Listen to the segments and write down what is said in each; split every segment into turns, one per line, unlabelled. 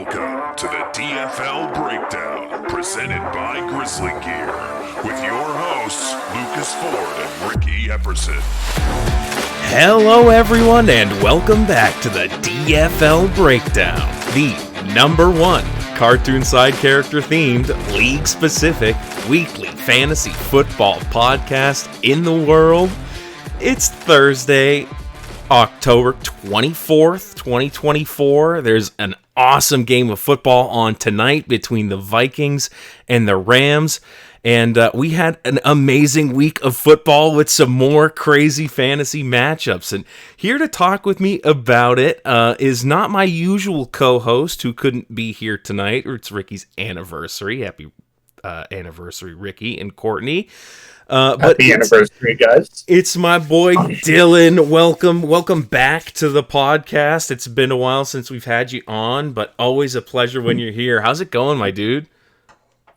Welcome to the DFL Breakdown, presented by GrizLeeGear, with your hosts, Lucas Ford and Ricky Epperson.
Hello everyone, and welcome back to the DFL Breakdown, the #1 cartoon side character themed, league-specific, weekly fantasy football podcast in the world. It's Thursday, October 24th, 2024. There's an awesome game of football on tonight between the Vikings and the Rams. And we had an amazing week of football with some more crazy fantasy matchups. And here to talk with me about it is not my usual co-host who couldn't be here tonight. It's Ricky's anniversary. Happy anniversary, Ricky and Courtney.
Happy anniversary, guys.
It's my boy Dylan. Welcome back to the podcast. It's been a while since we've had you on, but always a pleasure when you're here. How's it going, my dude?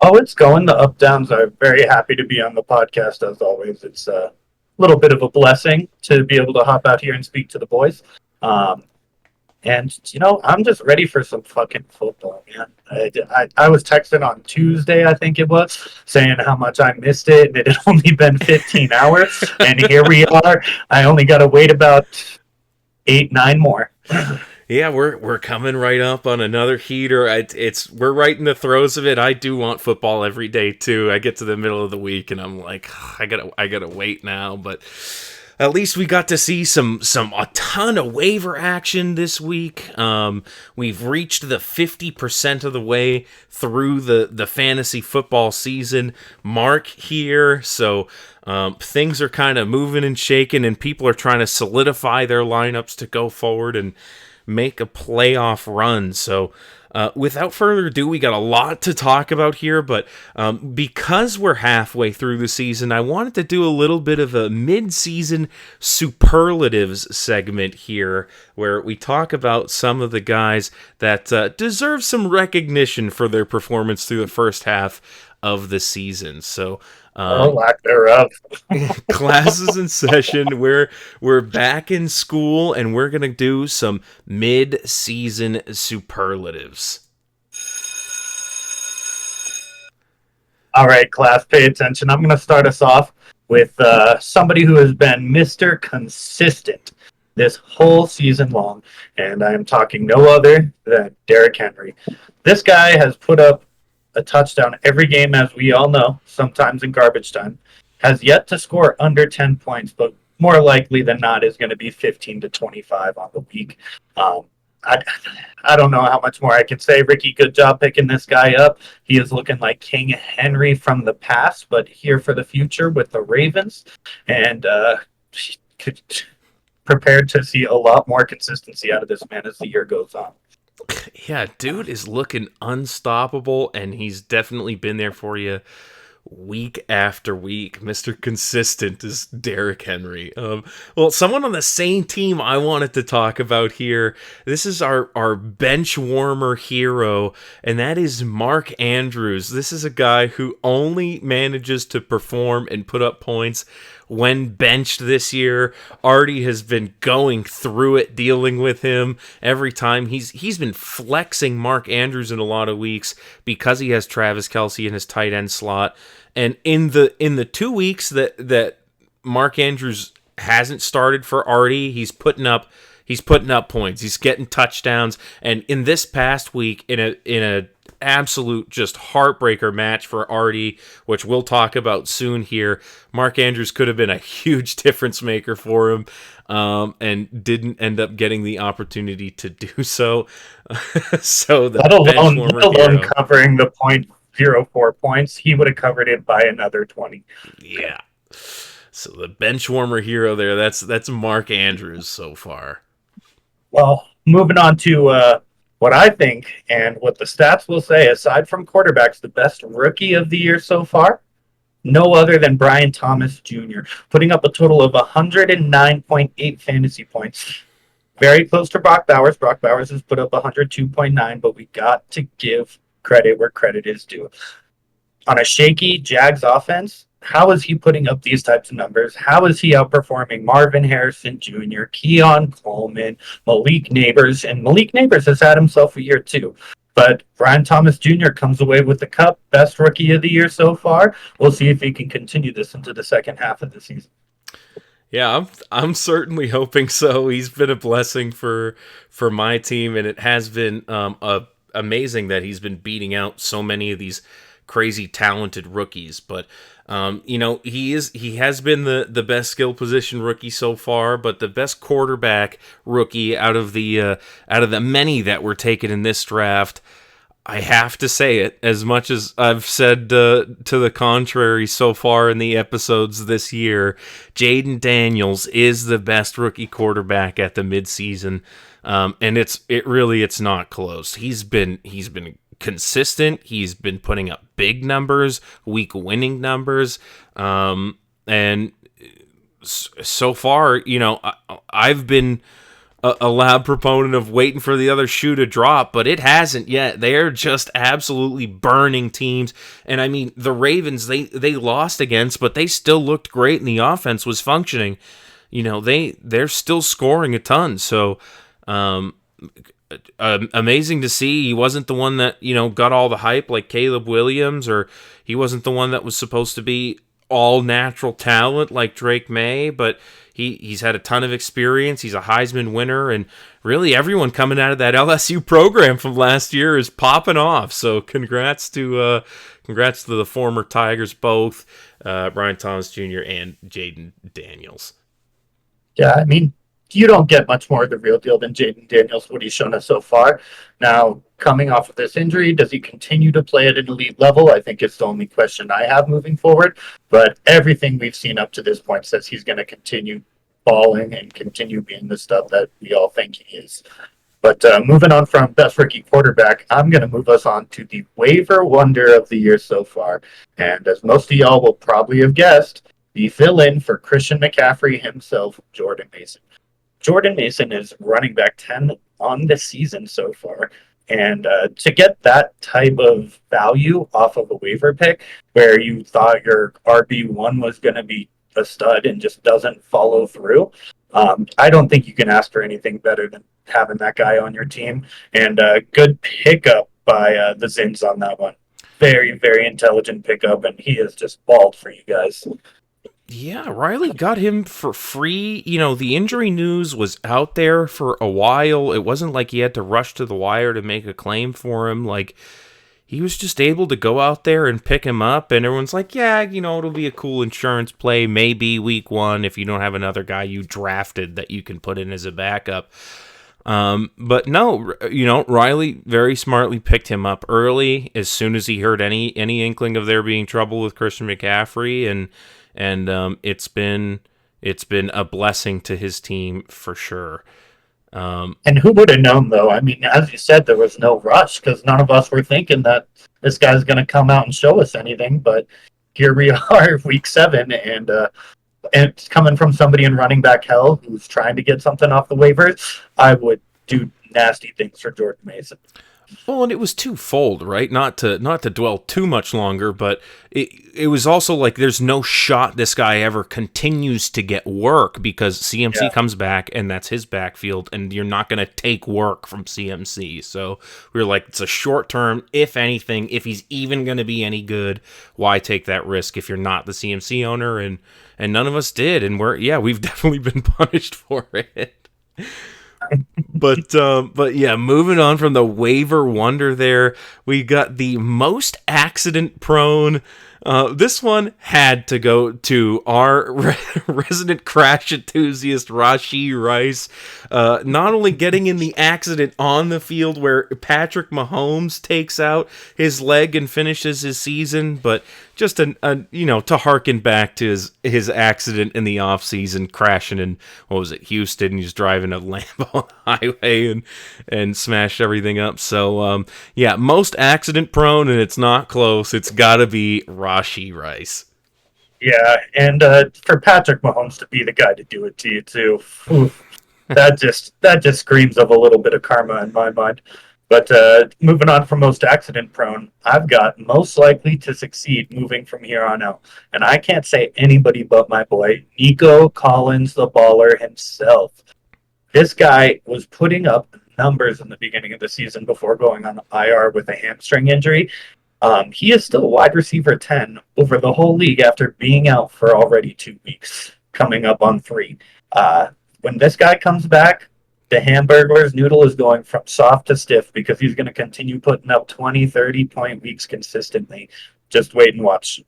Oh, it's going. The up downs. I'm very happy to be on the podcast as always. It's a little bit of a blessing to be able to hop out here and speak to the boys. And, you know, I'm just ready for some fucking football, man. I was texting on Tuesday, I think it was, saying how much I missed it, and it had only been 15 hours, and here we are. I only got to wait about 8-9 more.
Yeah, we're coming right up on another heater. We're right in the throes of it. I do want football every day too. I get to the middle of the week and I'm like, I gotta wait now, but at least we got to see a ton of waiver action this week. We've reached the 50% of the way through the fantasy football season mark here. So things are kind of moving and shaking, and people are trying to solidify their lineups to go forward and make a playoff run. So without further ado, we got a lot to talk about here, but because we're halfway through the season, I wanted to do a little bit of a mid-season superlatives segment here, where we talk about some of the guys that deserve some recognition for their performance through the first half of the season. So
lack thereof.
Class is in session. We're back in school, and we're gonna do some mid-season superlatives.
All right, class, pay attention. I'm going to start us off with somebody who has been Mr. Consistent this whole season long, and I am talking no other than Derrick Henry. This guy has put up a touchdown every game, as we all know, sometimes in garbage time, has yet to score under 10 points, but more likely than not is going to be 15 to 25 on the week. I don't know how much more I can say. Ricky, good job picking this guy up. He is looking like King Henry from the past, but here for the future with the Ravens, and prepared to see a lot more consistency out of this man as the year goes on.
Yeah, dude is looking unstoppable, and he's definitely been there for you week after week. Mr. Consistent is Derrick Henry. Well, someone on the same team I wanted to talk about here. This is our bench warmer hero, and that is Mark Andrews. This is a guy who only manages to perform and put up points when benched this year. Artie has been going through it, dealing with him every time. He's been flexing Mark Andrews in a lot of weeks because he has Travis Kelce in his tight end slot. And in the 2 weeks that Mark Andrews hasn't started for Artie, he's putting up points. He's getting touchdowns. And in this past week, in a absolute just heartbreaker match for Artie, which we'll talk about soon here, Mark Andrews could have been a huge difference maker for him, and didn't end up getting the opportunity to do so. So
let alone covering the 0.04 points, he would have covered it by another 20.
Yeah. So the bench warmer hero there, that's Mark Andrews so far.
Well, moving on to what I think and what the stats will say, aside from quarterbacks, the best rookie of the year so far, no other than Brian Thomas Jr., putting up a total of 109.8 fantasy points. Very close to Brock Bowers. Brock Bowers has put up 102.9, but we got to give credit where credit is due. On a shaky Jags offense, how is he putting up these types of numbers? How is he outperforming Marvin Harrison Jr., Keon Coleman, Malik Neighbors? And Malik Neighbors has had himself a year too. But Brian Thomas Jr. comes away with the cup, best rookie of the year so far. We'll see if he can continue this into the second half of the season.
Yeah, I'm certainly hoping so. He's been a blessing for my team, and it has been amazing that he's been beating out so many of these crazy talented rookies. But he has been the best skill position rookie so far, but the best quarterback rookie out of the many that were taken in this draft. I have to say it, as much as I've said to the contrary so far in the episodes this year. Jaden Daniels is the best rookie quarterback at the midseason, and it's not close. He's been consistent. He's been putting up big numbers, week winning numbers, and so far, I've been a loud proponent of waiting for the other shoe to drop, but it hasn't yet. They're just absolutely burning teams. And I mean, the Ravens, they lost against, but they still looked great and the offense was functioning. They're still scoring a ton. So, amazing to see. He wasn't the one that, got all the hype like Caleb Williams, or he wasn't the one that was supposed to be all natural talent like Drake May, but he's had a ton of experience. He's a Heisman winner, and really everyone coming out of that LSU program from last year is popping off. So congrats to the former Tigers, both Brian Thomas Jr. and Jaden Daniels.
Yeah, I mean, you don't get much more of the real deal than Jaden Daniels, what he's shown us so far. Now, coming off of this injury, does he continue to play at an elite level? I think it's the only question I have moving forward. But everything we've seen up to this point says he's going to continue balling and continue being the stuff that we all think he is. But moving on from best rookie quarterback, I'm going to move us on to the waiver wonder of the year so far. And as most of y'all will probably have guessed, the fill-in for Christian McCaffrey himself, Jordan Mason. Jordan Mason is running back 10 on the season so far. And to get that type of value off of a waiver pick where you thought your RB1 was going to be a stud and just doesn't follow through, I don't think you can ask for anything better than having that guy on your team. And good pickup by the Zins on that one. Very, very intelligent pickup, and he has just balled for you guys.
Yeah, Riley got him for free. The injury news was out there for a while. It wasn't like he had to rush to the wire to make a claim for him. Like, he was just able to go out there and pick him up, and everyone's like, yeah, it'll be a cool insurance play, maybe week one if you don't have another guy you drafted that you can put in as a backup. But no, Riley very smartly picked him up early as soon as he heard any inkling of there being trouble with Christian McCaffrey, and it's been a blessing to his team for sure.
And who would have known, though? I mean, as you said, there was no rush because none of us were thinking that this guy's going to come out and show us anything. But here we are, week 7, and it's coming from somebody in running back hell who's trying to get something off the waivers. I would do nasty things for Jordan Mason.
Well, and it was twofold, right? Not to dwell too much longer, but it was also like there's no shot this guy ever continues to get work because CMC comes back and that's his backfield, and you're not going to take work from CMC. So we were like, it's a short term, if anything, if he's even going to be any good, why take that risk if you're not the CMC owner? And none of us did, and we've definitely been punished for it. But yeah, moving on from the waiver wonder there, we got the most accident prone. This one had to go to our resident crash enthusiast, Rashee Rice. Not only getting in the accident on the field where Patrick Mahomes takes out his leg and finishes his season, but just to harken back to his accident in the offseason, crashing in, Houston. He's driving a Lambo on the highway and smashed everything up. So, most accident prone, and it's not close. It's got to be Rashee Rice.
Yeah, and for Patrick Mahomes to be the guy to do it to you, too, that just screams of a little bit of karma in my mind. But moving on from most accident prone, I've got most likely to succeed moving from here on out. And I can't say anybody but my boy, Nico Collins, the baller himself. This guy was putting up numbers in the beginning of the season before going on IR with a hamstring injury. He is still wide receiver 10 over the whole league after being out for already 2 weeks, coming up on 3. When this guy comes back, the Hamburglar's noodle is going from soft to stiff because he's going to continue putting up 20, 30-point weeks consistently. Just wait and watch.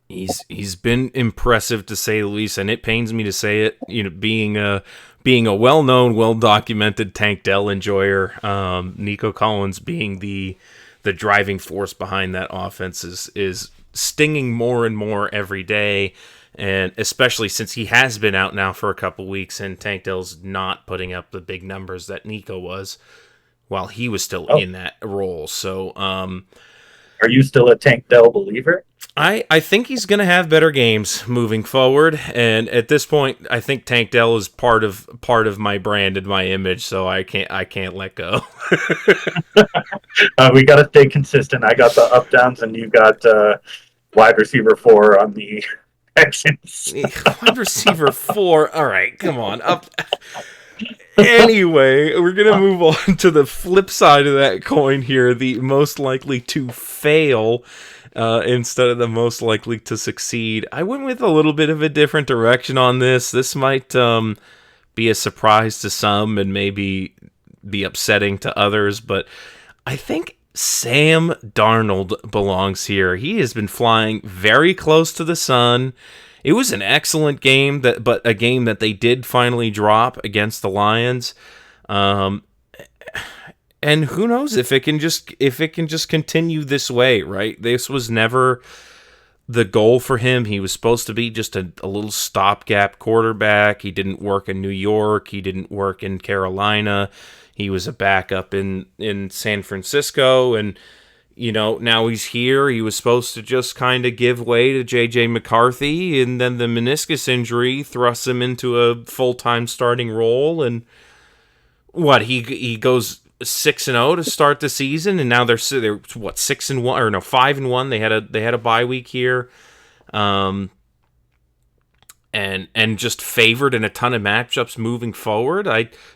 He's been impressive to say the least, and it pains me to say it. You know, being a well-known, well-documented Tank Dell enjoyer, Nico Collins being the driving force behind that offense is stinging more and more every day. And especially since he has been out now for a couple weeks and Tank Dell's not putting up the big numbers that Nico was while he was still in that role. So,
are you still a Tank Dell believer?
I think he's going to have better games moving forward. And at this point, I think Tank Dell is part of my brand and my image. So I can't let go.
We got to stay consistent. I got the up downs and you got wide receiver 4 on the Texans.
Wide receiver 4. All right, come on. Up. Anyway, we're going to move on to the flip side of that coin here. The most likely to fail instead of the most likely to succeed. I went with a little bit of a different direction on this. This might be a surprise to some and maybe be upsetting to others, but I think Sam Darnold belongs here. He has been flying very close to the sun. It was an excellent game, but a game that they did finally drop against the Lions. And who knows if it can just continue this way, right? This was never the goal for him. He was supposed to be just a little stopgap quarterback. He didn't work in New York. He didn't work in Carolina. He was a backup in San Francisco, and now he's here. He was supposed to just kind of give way to J.J. McCarthy, and then the meniscus injury thrusts him into a full-time starting role. And he goes 6-0 to start the season, and now they're 6-1 or no 5-1. They had a bye week here, and just favored in a ton of matchups moving forward.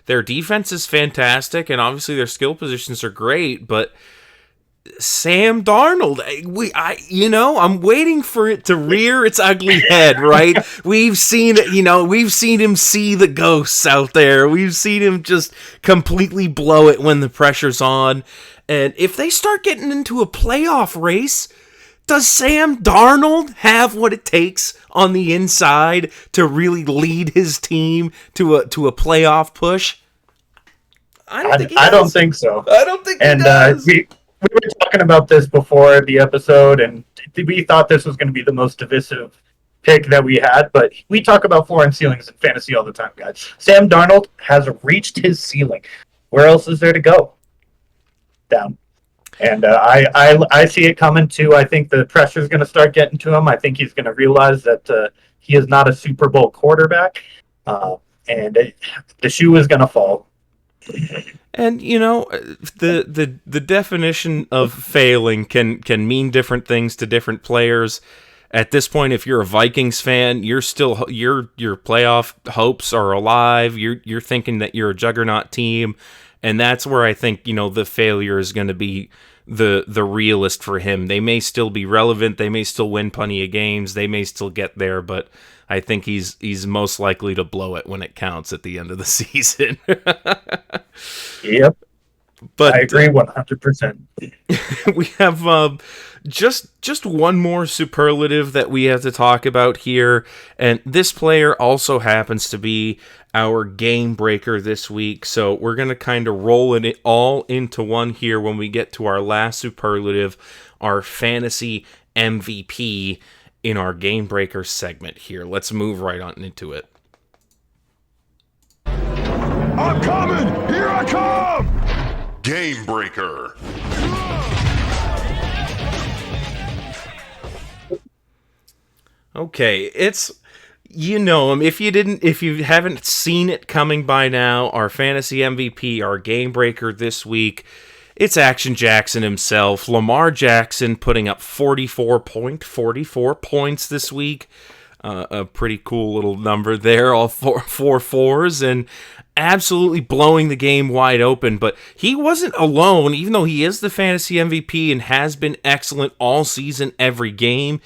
Their defense is fantastic, and obviously their skill positions are great, but Sam Darnold, I'm waiting for it to rear its ugly head, right? We've seen it, we've seen him see the ghosts out there. We've seen him just completely blow it when the pressure's on. And if they start getting into a playoff race, does Sam Darnold have what it takes on the inside to really lead his team to a playoff push? I don't
think so.
I don't think he does.
We were talking about this before the episode, and we thought this was going to be the most divisive pick that we had, but we talk about floor and ceilings in fantasy all the time, guys. Sam Darnold has reached his ceiling. Where else is there to go? Down. And I see it coming too. I think the pressure is going to start getting to him. I think he's going to realize that he is not a Super Bowl quarterback, and the shoe is going to fall.
And the definition of failing can mean different things to different players. At this point, if you're a Vikings fan, you're still your playoff hopes are alive. You're thinking that you're a juggernaut team, and that's where I think the failure is going to be the realist for him. They may still be relevant. They may still win plenty of games. They may still get there, but I think he's most likely to blow it when it counts at the end of the season.
Yep.
But
I agree 100%.
We have just one more superlative that we have to talk about here, and this player also happens to be our game breaker this week, so we're going to kind of roll it all into one here when we get to our last superlative, our fantasy MVP in our game breaker segment here. Let's move right on into it.
I'm coming! Here I come! Game breaker.
Okay, it's if you haven't seen it coming by now, our fantasy MVP, our game breaker this week, it's Action Jackson himself. Lamar Jackson putting up 44 points this week. A pretty cool little number there, all four fours, and absolutely blowing the game wide open. But he wasn't alone, even though he is the fantasy MVP and has been excellent all season, every game.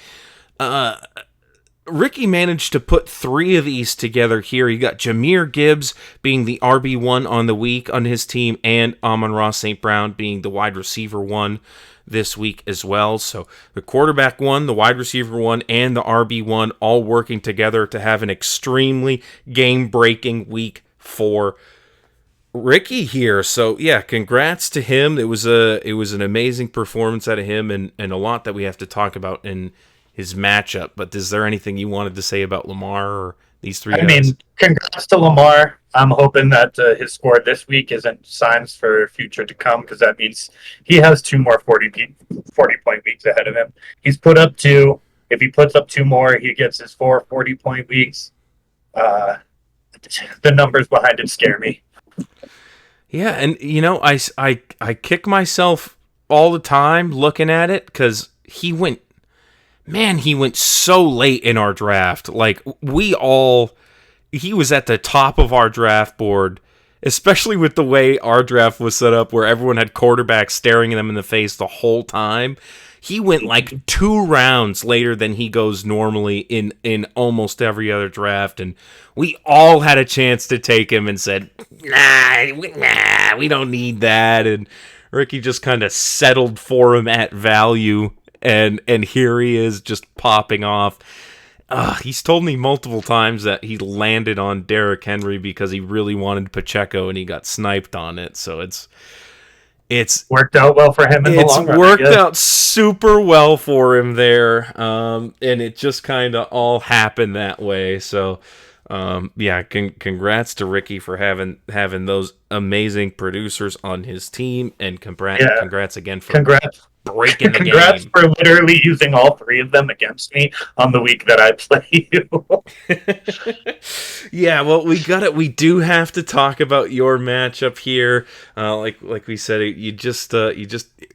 Ricky managed to put three of these together here. You got Jahmyr Gibbs being the RB1 on the week on his team, and Amon-Ra St. Brown being the wide receiver 1 this week as well. So the quarterback 1, the wide receiver 1, and the RB1 all working together to have an extremely game-breaking week for Ricky here. So yeah, congrats to him. It was an amazing performance out of him, and a lot that we have to talk about in his matchup. But is there anything you wanted to say about Lamar or these three guys?
I mean, congrats to Lamar. I'm hoping that his score this week isn't signs for future to come, because that means he has 2 more 40-point weeks ahead of him. He's put up 2. If he puts up 2 more, he gets his 4 40-point weeks. The numbers behind it scare me.
Yeah, and I kick myself all the time looking at it, because he went so late in our draft. Like, he was at the top of our draft board, especially with the way our draft was set up, where everyone had quarterbacks staring them in the face the whole time. He went like 2 rounds later than he goes normally in almost every other draft, and we all had a chance to take him and said, nah, we don't need that. And Ricky just kind of settled for him at value. And here he is, just popping off. He's told me multiple times that he landed on Derrick Henry because he really wanted Pacheco, and he got sniped on it. So it's
worked out well for him in the long run.
It's worked out super well for him there, and it just kind of all happened that way. So, yeah, congrats to Ricky for having those amazing producers on his team, and congrats again for breaking the
Congrats
game.
for literally using all 3 of them against me on the week that I play you.
Yeah, well, we do have to talk about your matchup here. Like we said, you just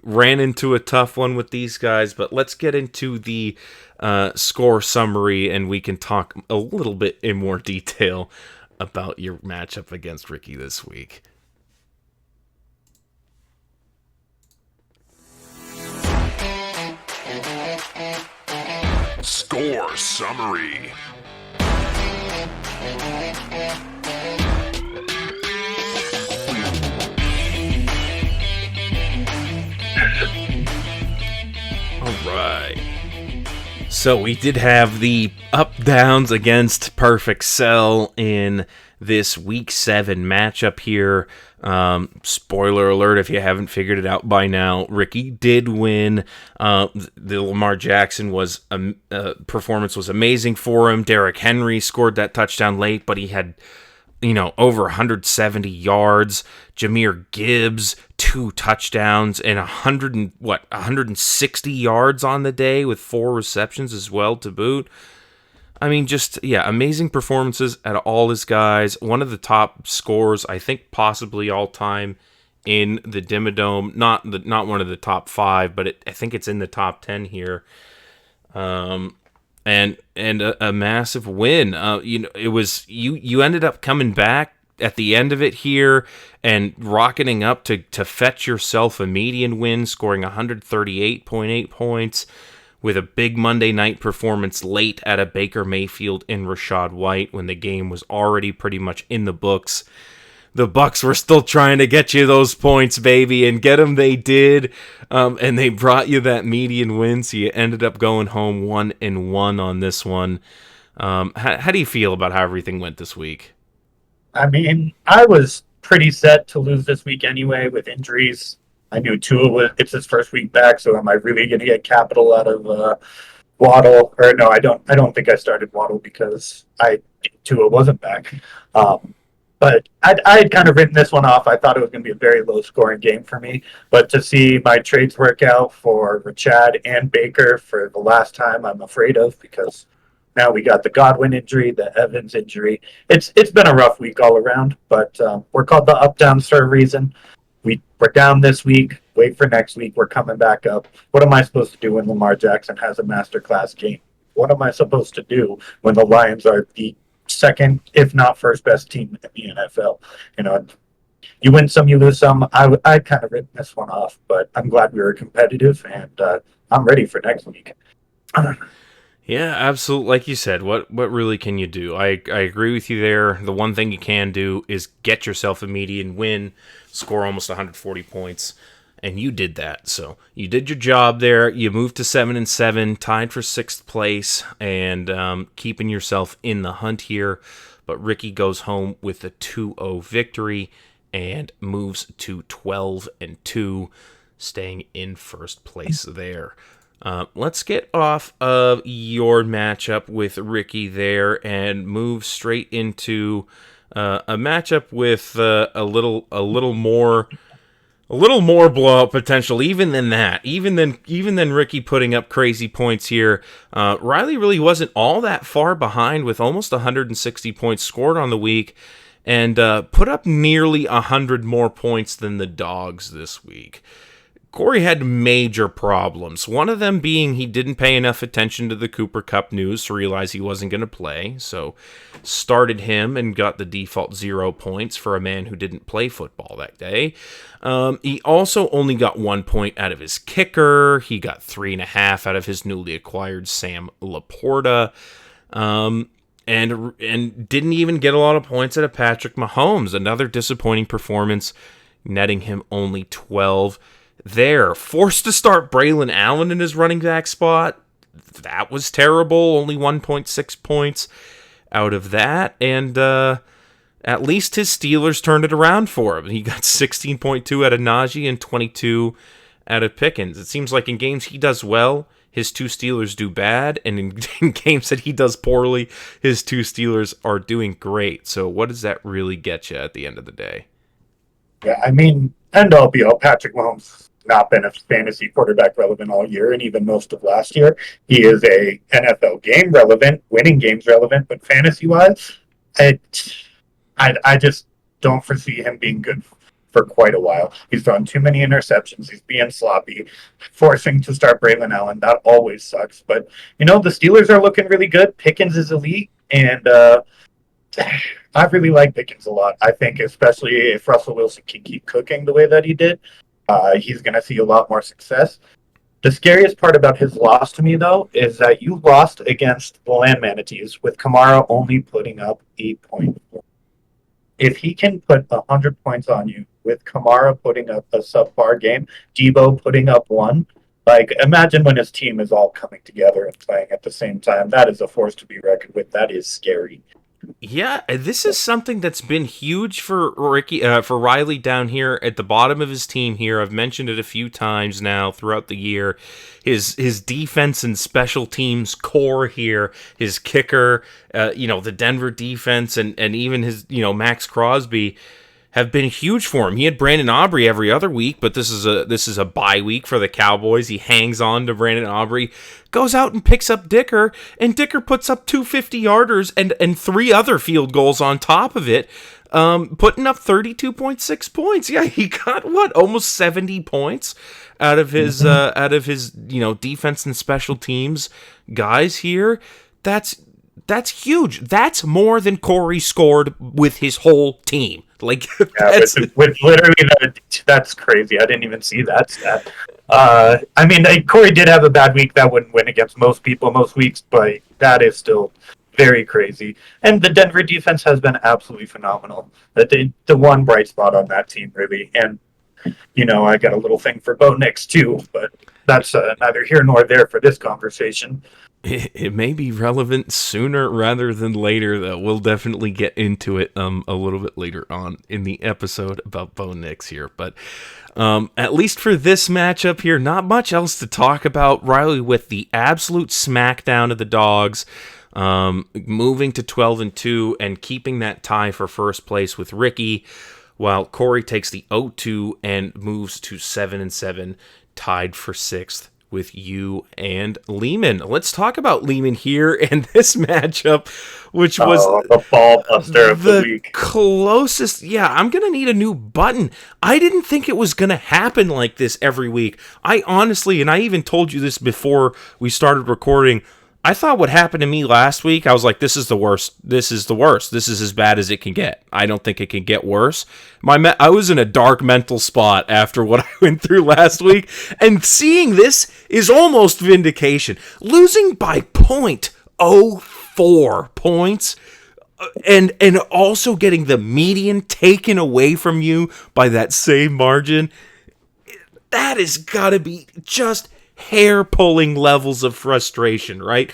ran into a tough one with these guys, but let's get into the score summary, and we can talk a little bit in more detail about your matchup against Ricky this week.
Score summary.
All right. So we did have the up-downs against Perfect Cell in this Week 7 matchup here. Spoiler alert, if you haven't figured it out by now, Ricky did win. The Lamar Jackson performance was amazing for him. Derrick Henry scored that touchdown late, but he had over 170 yards. Jahmyr Gibbs, 2 touchdowns and 160 yards on the day with 4 receptions as well to boot. I mean, amazing performances out of all his guys. One of the top scorers, I think, possibly all time in the Dimmadome. Not one of the top 5, but I think it's in the top 10 here. And a massive win. It was you ended up coming back at the end of it here and rocketing up to fetch yourself a median win, scoring 138.8 points with a big Monday night performance late at a Baker Mayfield and Rachaad White when the game was already pretty much in the books. The Bucs were still trying to get you those points, baby, and get them they did, and they brought you that median win, so you ended up going home 1-1 on this one. How do you feel about how everything went this week?
I mean, I was pretty set to lose this week anyway with injuries. I knew Tua it's his first week back, so am I really going to get capital out of Waddle? Or no, I don't think I started Waddle because Tua wasn't back. But I had kind of written this one off. I thought it was going to be a very low-scoring game for me. But to see my trades work out for Rachaad and Baker for the last time, I'm afraid of, because now we got the Godwin injury, the Evans injury. It's been a rough week all around, but we're called the up-downs for a reason. We're down this week. Wait for next week. We're coming back up. What am I supposed to do when Lamar Jackson has a masterclass game? what am I supposed to do when the Lions are the second, if not first best team in the NFL? You know, you win some, you lose some. I kind of written this one off, but I'm glad we were competitive, and I'm ready for next week.
Yeah, absolutely. Like you said, what really can you do? I agree with you there. The one thing you can do is get yourself a median win, score almost 140 points, and you did that. So you did your job there. You moved to 7-7, tied for 6th place, and keeping yourself in the hunt here. But Ricky goes home with a 2-0 victory and moves to 12-2, staying in first place there. Let's get off of your matchup with Ricky there and move straight into a matchup with a little more blowout potential, even than that. Even than Ricky putting up crazy points here. Riley really wasn't all that far behind with almost 160 points scored on the week, and put up nearly 100 more points than the Dogs this week. Corey had major problems, one of them being he didn't pay enough attention to the Cooper Kupp news to realize he wasn't going to play, so started him and got the default 0 points for a man who didn't play football that day. He also only got 1 point out of his kicker. He got 3.5 out of his newly acquired Sam Laporta. And didn't even get a lot of points out of Patrick Mahomes. Another disappointing performance, netting him only 12 there. Forced to start Braylon Allen in his running back spot. That was terrible. Only 1.6 points out of that. And at least his Steelers turned it around for him. He got 16.2 out of Najee and 22 out of Pickens. It seems like in games he does well, his 2 Steelers do bad. And in games that he does poorly, his 2 Steelers are doing great. So what does that really get you at the end of the day?
Yeah, I mean, end all be all, Patrick Mahomes not been a fantasy quarterback relevant all year, and even most of last year. He is a NFL game relevant, winning games relevant, but fantasy wise, I just don't foresee him being good for quite a while. He's thrown too many interceptions. He's being sloppy, forcing to start Braylon Allen. That always sucks. But the Steelers are looking really good. Pickens is elite, and I really like Pickens a lot. I think especially if Russell Wilson can keep cooking the way that he did, he's going to see a lot more success. The scariest part about his loss to me, though, is that you lost against the Land Manatees with Kamara only putting up 8.4. If he can put 100 points on you with Kamara putting up a subpar game, Debo putting up 1, imagine when his team is all coming together and playing at the same time. That is a force to be reckoned with. That is scary.
Yeah, this is something that's been huge for Ricky, for Riley down here at the bottom of his team here. I've mentioned it a few times now throughout the year. His defense and special teams core here, his kicker, the Denver defense, and even his, Max Crosby have been huge for him. He had Brandon Aubrey every other week, but this is a bye week for the Cowboys. He hangs on to Brandon Aubrey, goes out and picks up Dicker, and Dicker puts up 2 50-yarders and 3 other field goals on top of it, putting up 32.6 points. Yeah, he got almost 70 points out of his defense and special teams guys here. That's huge. That's more than Corey scored with his whole team. That's
literally that's crazy. I didn't even see that stat. Corey did have a bad week. That wouldn't win against most people most weeks, but that is still very crazy. And the Denver defense has been absolutely phenomenal. The one bright spot on that team, really. And I got a little thing for Bo Nix too, but that's neither here nor there for this conversation.
It may be relevant sooner rather than later, though. We'll definitely get into it a little bit later on in the episode about Bo Nix here. But at least for this matchup here, not much else to talk about. Riley with the absolute smackdown of the Dogs, moving to 12-2 and keeping that tie for first place with Ricky, while Corey takes the 0-2 and moves to 7-7, tied for 6th with you and Lehman. Let's talk about Lehman here and this matchup, which was
the ball buster of the week.
Closest. Yeah, I'm going to need a new button. I didn't think it was going to happen like this every week. I honestly, and I even told you this before we started recording, I thought what happened to me last week, I was like, this is the worst. This is the worst. This is as bad as it can get. I don't think it can get worse. I was in a dark mental spot after what I went through last week, and seeing this is almost vindication. Losing by 0.04 points, and also getting the median taken away from you by that same margin, that has got to be just hair-pulling levels of frustration, right?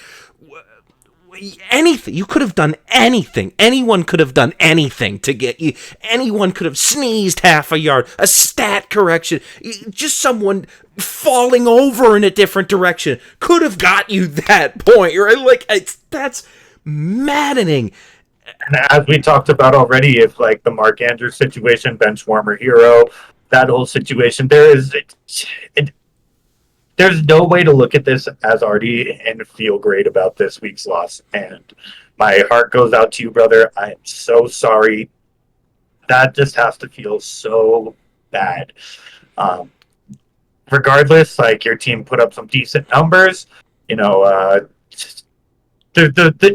Anything. You could have done anything. Anyone could have done anything to get you. Anyone could have sneezed half a yard, a stat correction, just someone falling over in a different direction could have got you that point, right? Like, that's maddening.
And as we talked about already, if like the Mark Andrews situation, bench warmer hero, that whole situation, there's no way to look at this as Artie and feel great about this week's loss. And my heart goes out to you, brother. I am so sorry. That just has to feel so bad. Regardless, like your team put up some decent numbers. The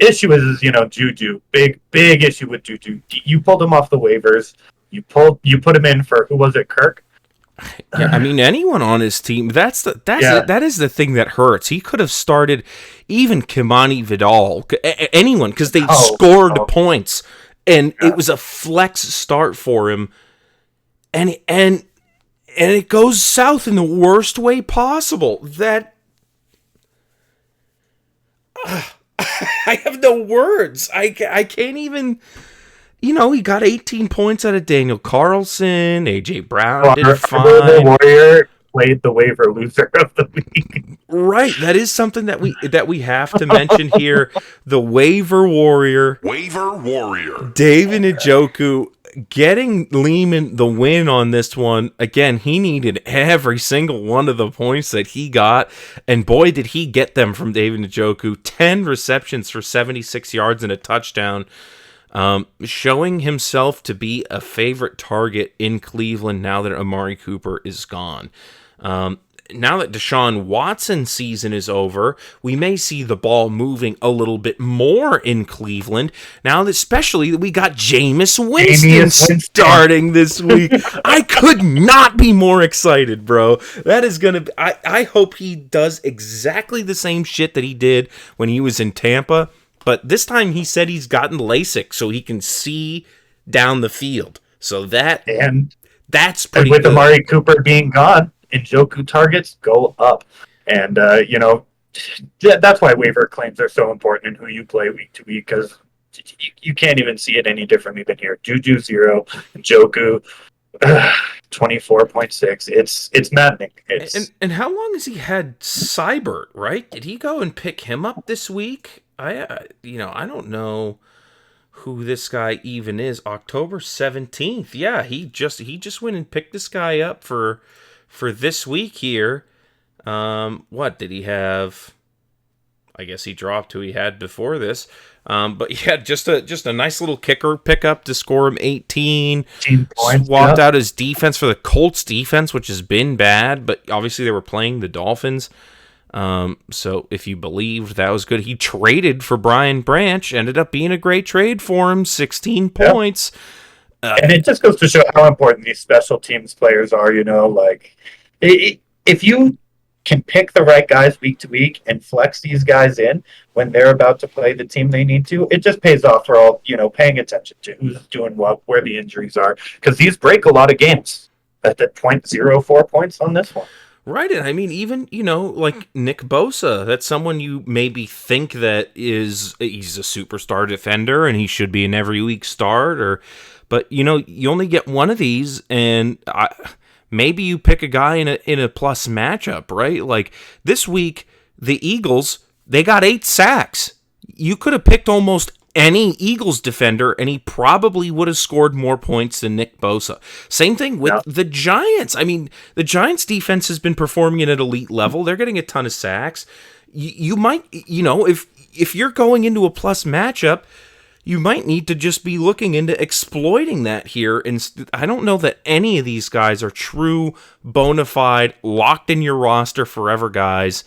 issue is Juju. Big issue with Juju. You pulled him off the waivers. You put him in for, who was it, Kirk?
Yeah, I mean, anyone on his team, that is the thing that hurts. He could have started even Kimani Vidal, anyone, because they scored points, and it was a flex start for him, and it goes south in the worst way possible. That I have no words. I can't even. He got 18 points out of Daniel Carlson. A.J. Brown did fine.
The Warrior played the waiver loser of the week.
Right. That is something that we have to mention here. The waiver warrior. David Njoku getting Lehman the win on this one. Again, he needed every single one of the points that he got. And boy, did he get them from David Njoku. 10 receptions for 76 yards and a touchdown. Showing himself to be a favorite target in Cleveland now that Amari Cooper is gone. Now that Deshaun Watson's season is over, we may see the ball moving a little bit more in Cleveland. Now that especially we got Jameis Winston starting this week. I could not be more excited, bro. That is going to be... I hope he does exactly the same shit that he did when he was in Tampa. But this time he said he's gotten LASIK so he can see down the field. So that's pretty
and
good.
With Amari Cooper being gone, Njoku targets go up. And, that's why waiver claims are so important in who you play week to week, because you can't even see it any differently than here. Juju 0, Njoku 24.6. It's maddening.
And how long has he had Seibert, right? Did he go and pick him up this week? I don't know who this guy even is. October 17th. Yeah, he just went and picked this guy up for this week here. What did he have? I guess he dropped who he had before this. But he had just a nice little kicker pickup to score him 18 points. Swapped out his defense for the Colts defense, which has been bad, but obviously they were playing the Dolphins. So if you believed that was good, he traded for Brian Branch, ended up being a great trade for him, 16 points.
And it just goes to show how important these special teams players are, if you can pick the right guys week to week and flex these guys in when they're about to play the team they need to, it just pays off for all, paying attention to who's doing what, where the injuries are, because these break a lot of games at the 0.04 points on this one.
Right, and I mean, even, like Nick Bosa, that's someone you maybe think that he's a superstar defender and he should be an every week start, but, you only get one of these, and maybe you pick a guy in a plus matchup, right? Like, this week, the Eagles, they got 8 sacks. You could have picked almost any Eagles defender, and he probably would have scored more points than Nick Bosa. Same thing with the Giants. I mean, the Giants' defense has been performing at an elite level. They're getting a ton of sacks. You might, if you're going into a plus matchup, you might need to just be looking into exploiting that here. And I don't know that any of these guys are true, bona fide, locked in your roster forever guys.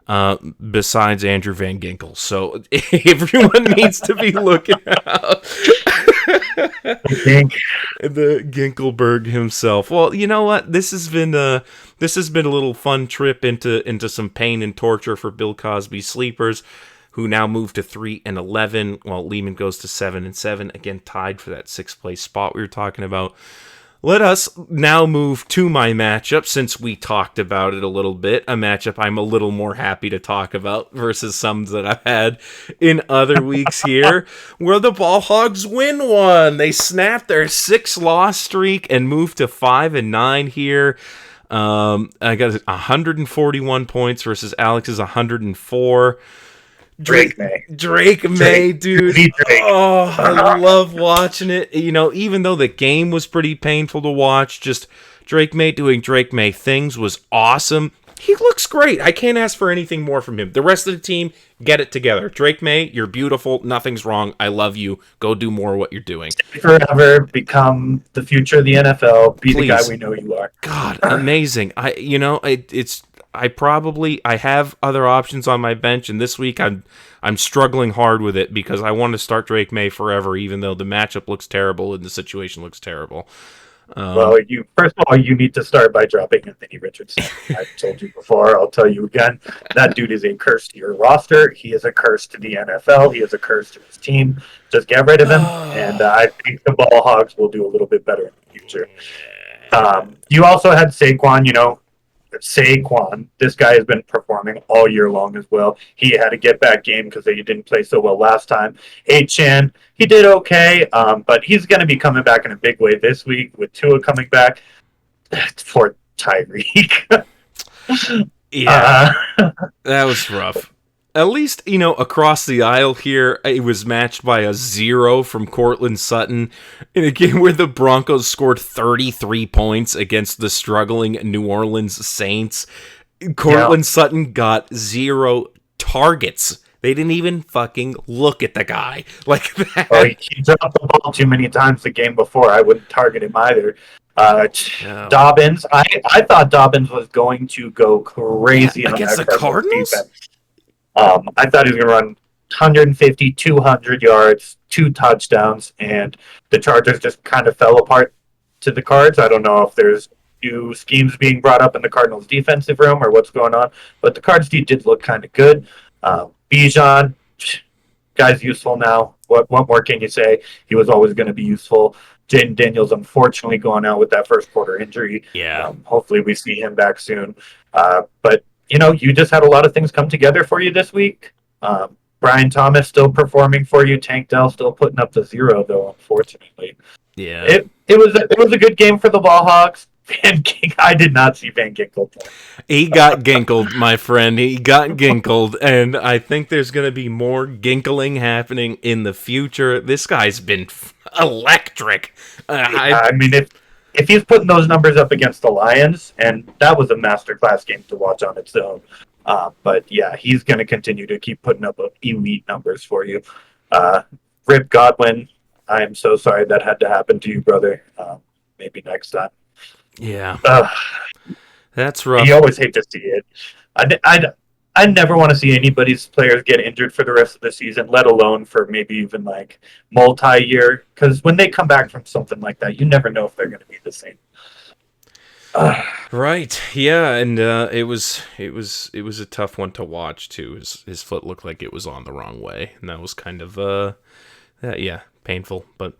besides Andrew Van Ginkel. So everyone needs to be looking out. The Ginkelberg himself. Well, you know what? This has been a little fun trip into some pain and torture for Bill Cosby sleepers, who now move to 3-11, while Lehman goes to 7-7, again tied for that 6th place spot we were talking about. Let us now move to my matchup, since we talked about it a little bit. A matchup I'm a little more happy to talk about versus some that I've had in other weeks here, where the Ball Hogs win one. They snapped their 6-loss streak and moved to 5-9 here. I got 141 points versus Alex's 104. Drake May, dude. Oh, I love watching it. You know, even though the game was pretty painful to watch, just Drake May doing Drake May things was awesome. He looks great. I can't ask for anything more from him. The rest of the team, get it together. Drake May, you're beautiful. Nothing's wrong. I love you. Go do more of what you're doing.
Forever become the future of the NFL. Be the guy we know you are.
God, amazing. I have other options on my bench, and this week I'm struggling hard with it because I want to start Drake May forever, even though the matchup looks terrible and the situation looks terrible.
Well, first of all, you need to start by dropping Anthony Richardson. I've told you before. I'll tell you again. That dude is a curse to your roster. He is a curse to the NFL. He is a curse to his team. Just get rid of him, and I think the Ball Hogs will do a little bit better in the future. You also had Saquon, Saquon, this guy has been performing all year long as well. He had a get-back game because he didn't play so well last time. A-Chan, he did okay, but he's going to be coming back in a big way this week with Tua coming back for Tyreek.
Yeah, that was rough. At least, across the aisle here, it was matched by a 0 from Cortland Sutton in a game where the Broncos scored 33 points against the struggling New Orleans Saints. Cortland Sutton got 0 targets. They didn't even fucking look at the guy like that.
Oh, he dropped the ball too many times the game before. I wouldn't target him either. Dobbins, I thought Dobbins was going to go crazy
against the Cardinals.
Defense. I thought he was going to run 150, 200 yards, 2 touchdowns, and the Chargers just kind of fell apart to the Cards. I don't know if there's new schemes being brought up in the Cardinals' defensive room or what's going on, but the Cards did look kind of good. Bijan, guy's useful now. What more can you say? He was always going to be useful. Jaden Daniels, unfortunately, going out with that first quarter injury.
Yeah.
Hopefully we see him back soon. But you just had a lot of things come together for you this week. Brian Thomas still performing for you. Tank Dell still putting up the 0, though, unfortunately.
Yeah.
It was a good game for the Ball Hogs. I did not see Van Ginkel play.
He got ginkled, my friend. He got ginkled, and I think there's going to be more ginkling happening in the future. This guy's been electric.
I mean, if he's putting those numbers up against the Lions, and that was a masterclass game to watch on its own. But yeah, he's going to continue to keep putting up elite numbers for you. Rip Godwin, I am so sorry that had to happen to you, brother. Maybe next time.
Yeah, that's rough.
You always hate to see it. I never want to see anybody's players get injured for the rest of the season, let alone for maybe even like multi-year. Because when they come back from something like that, you never know if they're going to be the same.
Right. Yeah, and it was a tough one to watch too. His foot looked like it was on the wrong way, and that was kind of painful. But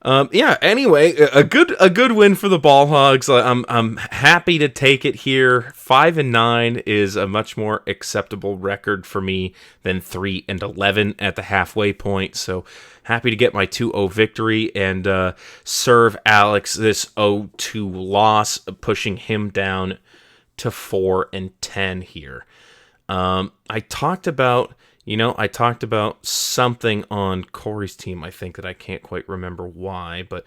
anyway, a good win for the Ball Hogs. I'm happy to take it here. 5-9 is a much more acceptable record for me than 3-11 at the halfway point. So happy to get my 2-0 victory and serve Alex this 0-2 loss, pushing him down to 4-10 here. I talked about something on Corey's team, I think, that I can't quite remember why, but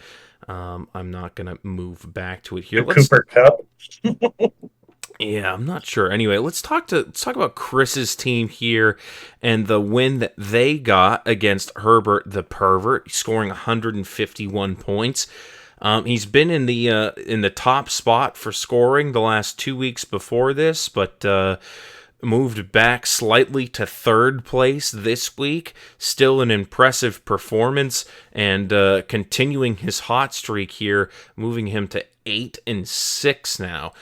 I'm not going to move back to it here.
Cooper Kupp?
Yeah, I'm not sure. Anyway, let's talk about Chris's team here and the win that they got against Herbert the Pervert, scoring 151 points. He's been in the top spot for scoring the last 2 weeks before this, but moved back slightly to third place this week. Still an impressive performance, and continuing his hot streak here, moving him to 8-6 now.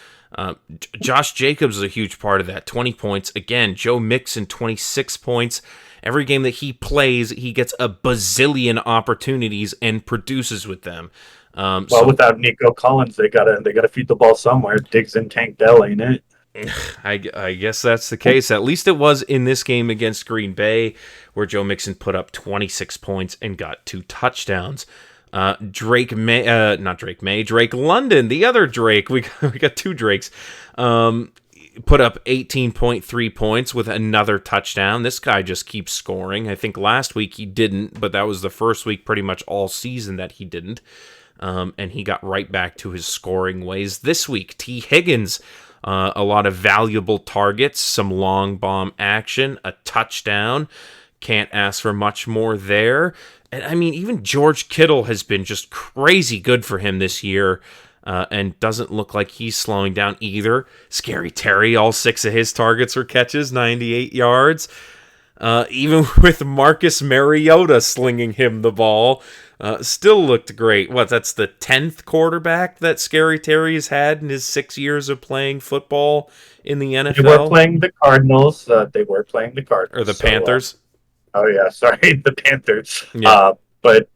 Josh Jacobs is a huge part of that. 20 points. Again, Joe Mixon, 26 points. Every game that he plays, he gets a bazillion opportunities and produces with them.
Without Nico Collins, they gotta feed the ball somewhere. Diggs and Tank Dell, ain't it?
I guess that's the case. At least it was in this game against Green Bay, where Joe Mixon put up 26 points and got 2 touchdowns. Drake London, the other Drake. We got 2 Drakes. Put up 18.3 points with another touchdown. This guy just keeps scoring. I think last week he didn't, but that was the first week pretty much all season that he didn't. And he got right back to his scoring ways this week. T. Higgins, a lot of valuable targets, some long bomb action, a touchdown. Can't ask for much more there. And I mean, even George Kittle has been just crazy good for him this year, and doesn't look like he's slowing down either. Scary Terry, all 6 of his targets or catches, 98 yards. Even with Marcus Mariota slinging him the ball, still looked great. That's the 10th quarterback that Scary Terry has had in his 6 years of playing football in the NFL?
They were playing the Cardinals. Or
the Panthers.
Oh, yeah, sorry, the Panthers.
Yeah.
But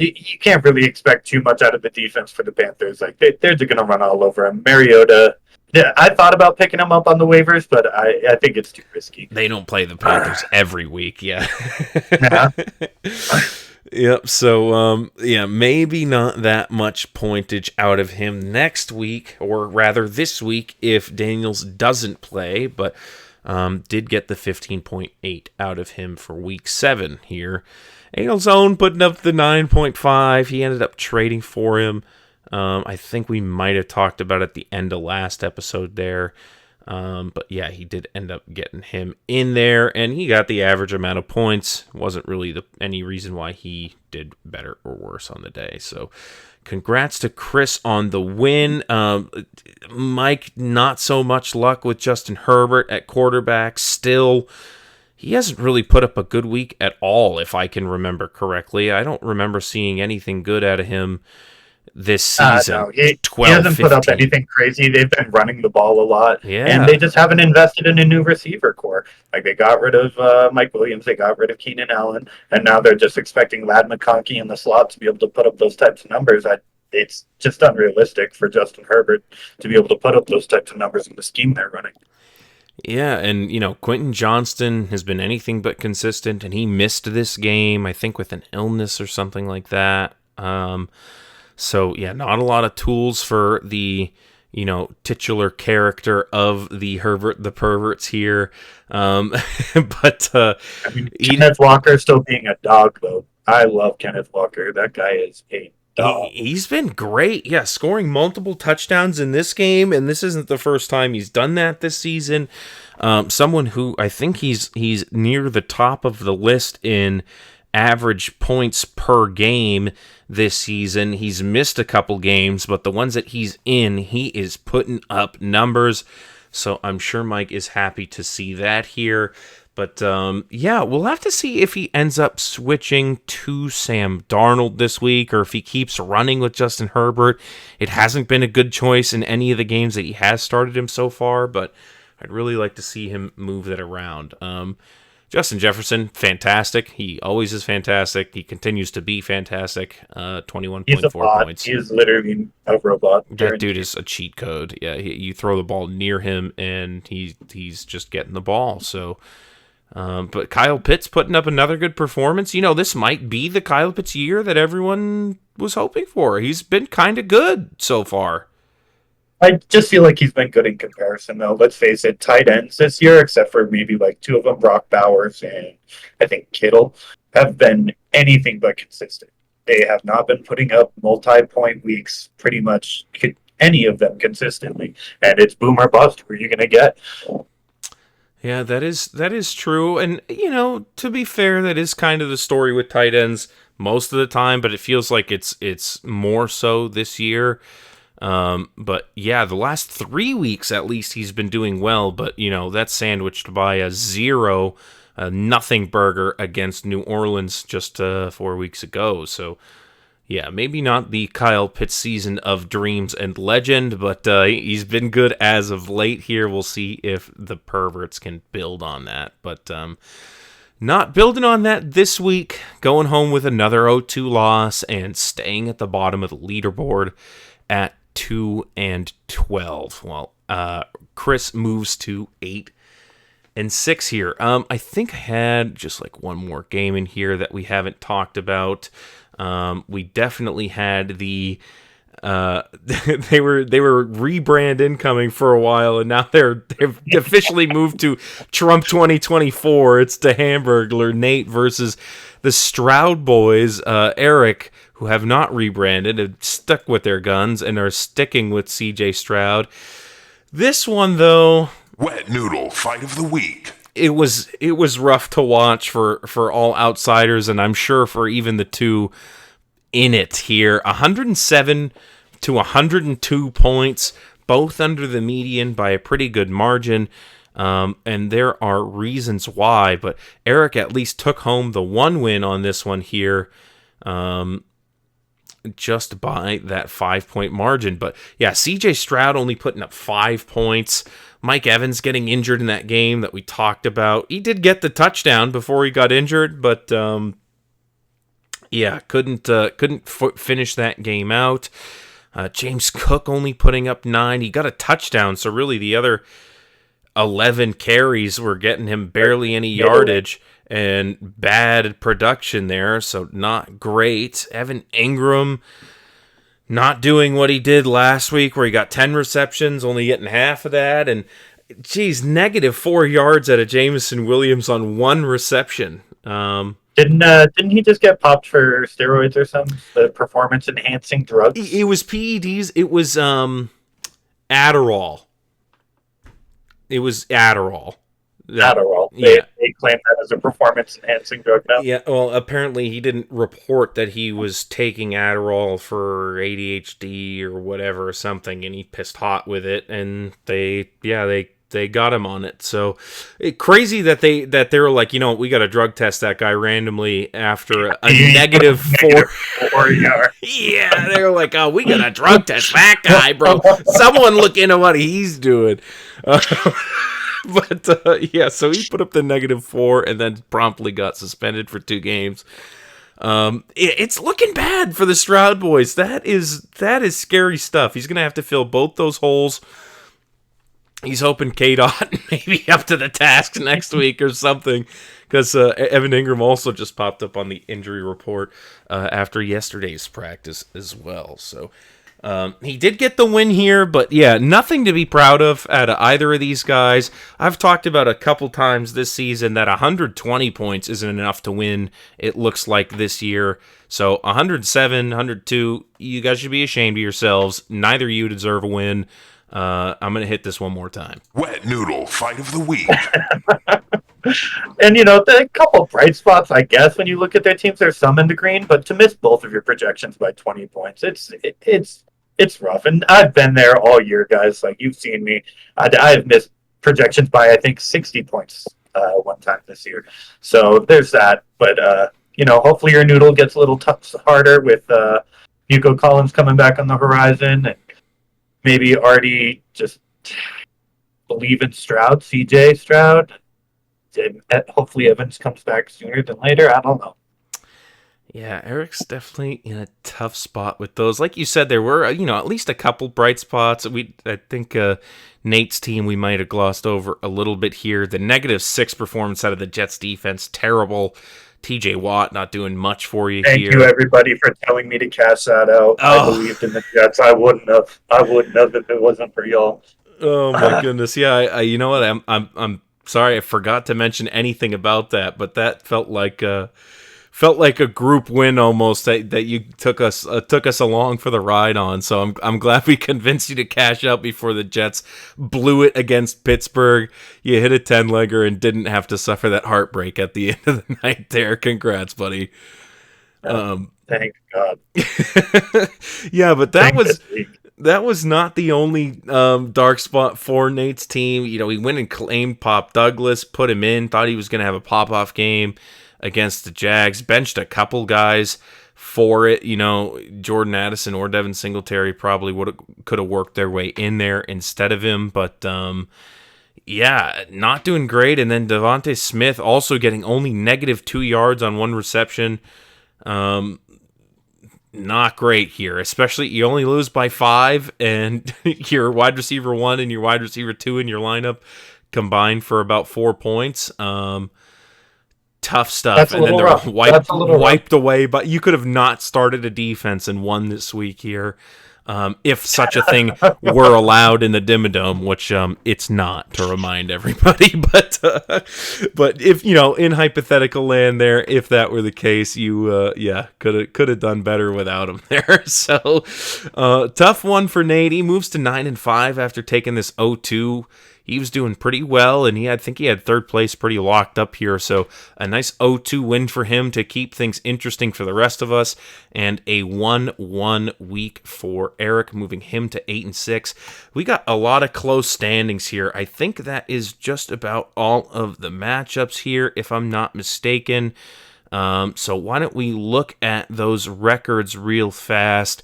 you can't really expect too much out of the defense for the Panthers. Like, they're going to run all over him. Mariota, yeah, I thought about picking him up on the waivers, but I think it's too risky.
They don't play the Panthers every week, yeah.
Yeah.
Yep, so, maybe not that much pointage out of him next week, or rather this week, if Daniels doesn't play, but did get the 15.8 out of him for week 7 here. Angelzone putting up the 9.5. He ended up trading for him. I think we might have talked about it at the end of last episode there. But yeah, he did end up getting him in there, and he got the average amount of points. Wasn't really any reason why he did better or worse on the day. So congrats to Chris on the win. Mike, not so much luck with Justin Herbert at quarterback. Still, he hasn't really put up a good week at all, if I can remember correctly. I don't remember seeing anything good out of him this season.
No, he hasn't put up anything crazy. They've been running the ball a lot, and they just haven't invested in a new receiver core. Like, they got rid of Mike Williams, they got rid of Keenan Allen, and now they're just expecting Ladd McConkey in the slot to be able to put up those types of numbers. It's just unrealistic for Justin Herbert to be able to put up those types of numbers in the scheme they're running.
Yeah, and, Quentin Johnston has been anything but consistent, and he missed this game, I think, with an illness or something like that. So, yeah, not a lot of tools for the, titular character of the Herbert the Perverts here. But
Kenneth Walker still being a dog, though. I love Kenneth Walker. That guy is a dog.
He's been great. Yeah, scoring multiple touchdowns in this game, and this isn't the first time he's done that this season. Someone who I think he's near the top of the list in average points per game this season. He's missed a couple games, but the ones that he's in, he is putting up numbers. So I'm sure Mike is happy to see that here. But we'll have to see if he ends up switching to Sam Darnold this week, or if he keeps running with Justin Herbert. It hasn't been a good choice in any of the games that he has started him so far, but I'd really like to see him move that around. Justin Jefferson, fantastic. He always is fantastic. He continues to be fantastic. 21.4 points.
He is literally a robot.
That dude is a cheat code. Yeah, you throw the ball near him, and he's just getting the ball. So, but Kyle Pitts putting up another good performance. This might be the Kyle Pitts year that everyone was hoping for. He's been kind of good so far.
I just feel like he's been good in comparison, though. Let's face it, tight ends this year, except for maybe like 2 of them, Brock Bowers and I think Kittle, have been anything but consistent. They have not been putting up multi-point weeks, pretty much any of them consistently. And it's boom or bust. Who are you going to get?
Yeah, that is true. And, to be fair, that is kind of the story with tight ends most of the time, but it feels like it's more so this year. But yeah, the last 3 weeks at least he's been doing well, but that's sandwiched by a 0 nothing burger against New Orleans just 4 weeks ago. So yeah, maybe not the Kyle Pitts season of dreams and legend, but he's been good as of late here. We'll see if the perverts can build on that. But not building on that this week, going home with another 0-2 loss and staying at the bottom of the leaderboard at 2-12. Well, Chris moves to 8-6 here. I think I had just like one more game in here that we haven't talked about. We definitely had the they were rebrand incoming for a while, and now they've officially moved to Trump 2024. It's the Hamburglar Nate versus the Stroud boys, Eric, who have not rebranded, have stuck with their guns and are sticking with CJ Stroud. This one though,
Wet Noodle Fight of the Week.
It was rough to watch for all outsiders, and I'm sure for even the two in it here. 107 to 102 points, both under the median by a pretty good margin. And there are reasons why, but Eric at least took home the one win on this one here, just by that 5-point margin. But yeah, CJ Stroud only putting up 5 points. Mike Evans getting injured in that game that we talked about. He did get the touchdown before he got injured, but yeah, couldn't finish that game out. James Cook only putting up 9. He got a touchdown, so really the other 11 carries were getting him barely any yardage and bad production there, so not great. Evan Ingram not doing what he did last week, where he got 10 receptions, only getting half of that, and geez, -4 yards out of Jameson Williams on 1 reception.
Didn't he just get popped for steroids or something? The performance enhancing drugs?
It was PEDs. It was Adderall. It was Adderall.
Adderall.
Yeah.
They claim that as a performance enhancing drug now.
Yeah, well, apparently he didn't report that he was taking Adderall for ADHD or whatever or something, and he pissed hot with it, and they got him on it. So crazy that they were like, we got to drug test that guy randomly after a -4. Yeah, they were like, oh, we got to drug test that guy, bro. Someone look into what he's doing. But yeah, so he put up the -4 and then promptly got suspended for 2 games. It's looking bad for the Stroud boys. That is scary stuff. He's gonna have to fill both those holes. He's hoping K-Dot maybe up to the task next week or something, because Evan Ingram also just popped up on the injury report after yesterday's practice as well. So he did get the win here, but yeah, nothing to be proud of out of either of these guys. I've talked about a couple times this season that 120 points isn't enough to win, it looks like this year. So 107, 102, you guys should be ashamed of yourselves. Neither of you deserve a win. I'm going to hit this one more time.
Wet Noodle Fight of the Week.
And, the couple bright spots, I guess, when you look at their teams, there's some in the green, but to miss both of your projections by 20 points, it's rough. And I've been there all year, guys. Like, you've seen me. I've missed projections by, I think, 60 points one time this year. So there's that. But, hopefully your noodle gets a little harder with Nico Collins coming back on the horizon, and maybe Artie just believe in Stroud, CJ Stroud. And hopefully Evans comes back sooner than later. I don't know.
Yeah, Eric's definitely in a tough spot with those. Like you said, there were, at least a couple bright spots. I think Nate's team we might have glossed over a little bit here. The -6 performance out of the Jets defense, terrible. TJ Watt not doing much for you here.
Thank you, everybody, for telling me to cash that out. I believed in the Jets. I wouldn't have if it wasn't for y'all.
Oh my goodness! Yeah, I you know what? I'm sorry, I forgot to mention anything about that, but that felt like a group win almost that you took us along for the ride on. So I'm glad we convinced you to cash out before the Jets blew it against Pittsburgh. You hit a 10-legger and didn't have to suffer that heartbreak at the end of the night there. Congrats, buddy.
Thank God.
Yeah, but that that was not the only dark spot for Nate's team. You know, he went and claimed Pop Douglas, put him in, thought he was going to have a pop-off game against the Jags, benched a couple guys for it. You know, Jordan Addison or Devin Singletary probably could have worked their way in there instead of him, but yeah, not doing great. And then Devontae Smith also getting only -2 yards on one reception. Not great here, especially you only lose by 5, and your wide receiver 1 and your wide receiver 2 in your lineup combined for about 4 points. Tough stuff, and then they're wiped away. But you could have not started a defense and won this week here, if such a thing were allowed in the Dimmadome, which it's not, to remind everybody. But if in hypothetical land there, if that were the case, you could have done better without him there. So tough one for Nate. He moves to 9-5 after taking this 0-2. He was doing pretty well, and I think he had third place pretty locked up here. So a nice 0-2 win for him to keep things interesting for the rest of us, and a 1-1 week for Eric, moving him to 8-6. We got a lot of close standings here. I think that is just about all of the matchups here, if I'm not mistaken. So why don't we look at those records real fast.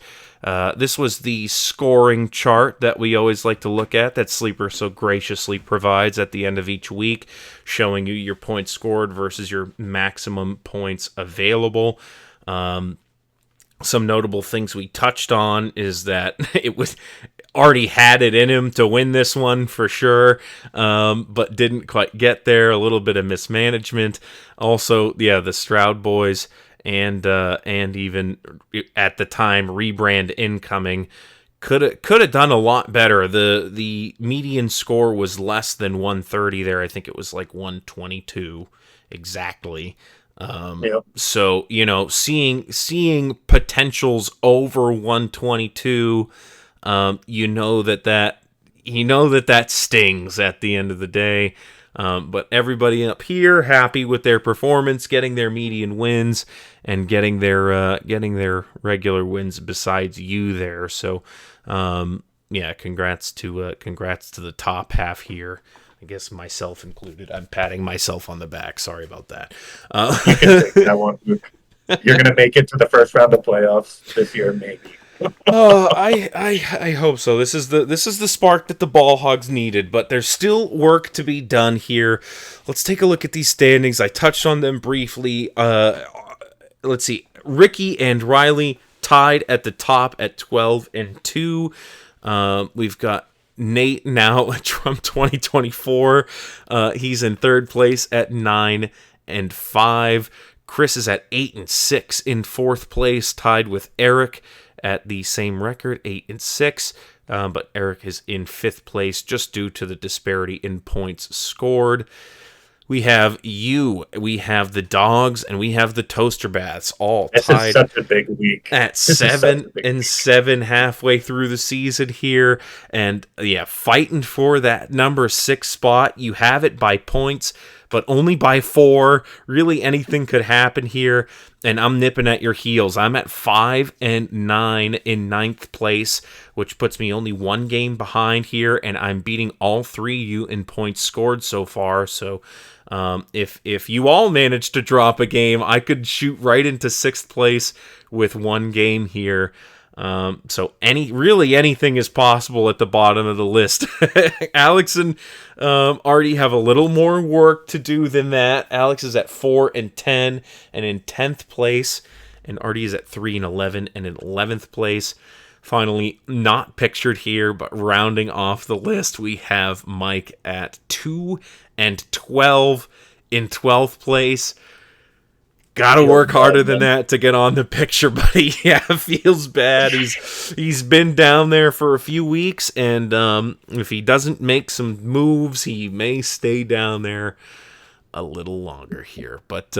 This was the scoring chart that we always like to look at, that Sleeper so graciously provides at the end of each week, showing you your points scored versus your maximum points available. Some notable things we touched on is that it was already had it in him to win this one for sure, but didn't quite get there. A little bit of mismanagement. Also, the Stroud boys and even at the time rebrand incoming could have done a lot better. The median score was less than 130 there. I think it was like 122 exactly.
Yep.
So seeing potentials over 122, that stings at the end of the day. But everybody up here happy with their performance, getting their median wins and getting their regular wins besides you there. So, congrats to the top half here. I guess myself included. I'm patting myself on the back. Sorry about that.
You can take that one, Luke. You're gonna make it to the first round of playoffs this year, maybe.
I hope so. This is the spark that the Ball Hogs needed, but there's still work to be done here. Let's take a look at these standings. I touched on them briefly. Let's see. Ricky and Riley tied at the top at 12-2. We've got Nate now from 2024. He's in third place at 9-5. Chris is at 8-6 in fourth place, tied with Eric at the same record, 8-6. But Eric is in fifth place just due to the disparity in points scored. We have we have the Dogs, and we have the Toaster Baths all tied.
This is such a big week.
At 7-7 halfway through the season here. And fighting for that number 6 spot. You have it by points, but only by 4. Really anything could happen here. And I'm nipping at your heels. I'm at 5-9 in ninth place, which puts me only 1 game behind here, and I'm beating all 3 of you in points scored so far. So if you all manage to drop a game, I could shoot right into 6th place with 1 game here. So anything is possible at the bottom of the list. Alex and Artie have a little more work to do than that. Alex is at 4-10 and in 10th place, and Artie is at 3-11 and in 11th place. Finally, not pictured here, but rounding off the list, we have Mike at 2-12 in 12th place. Gotta work harder than that to get on the picture, buddy. Yeah, feels bad. He's been down there for a few weeks, and if he doesn't make some moves, he may stay down there a little longer here. But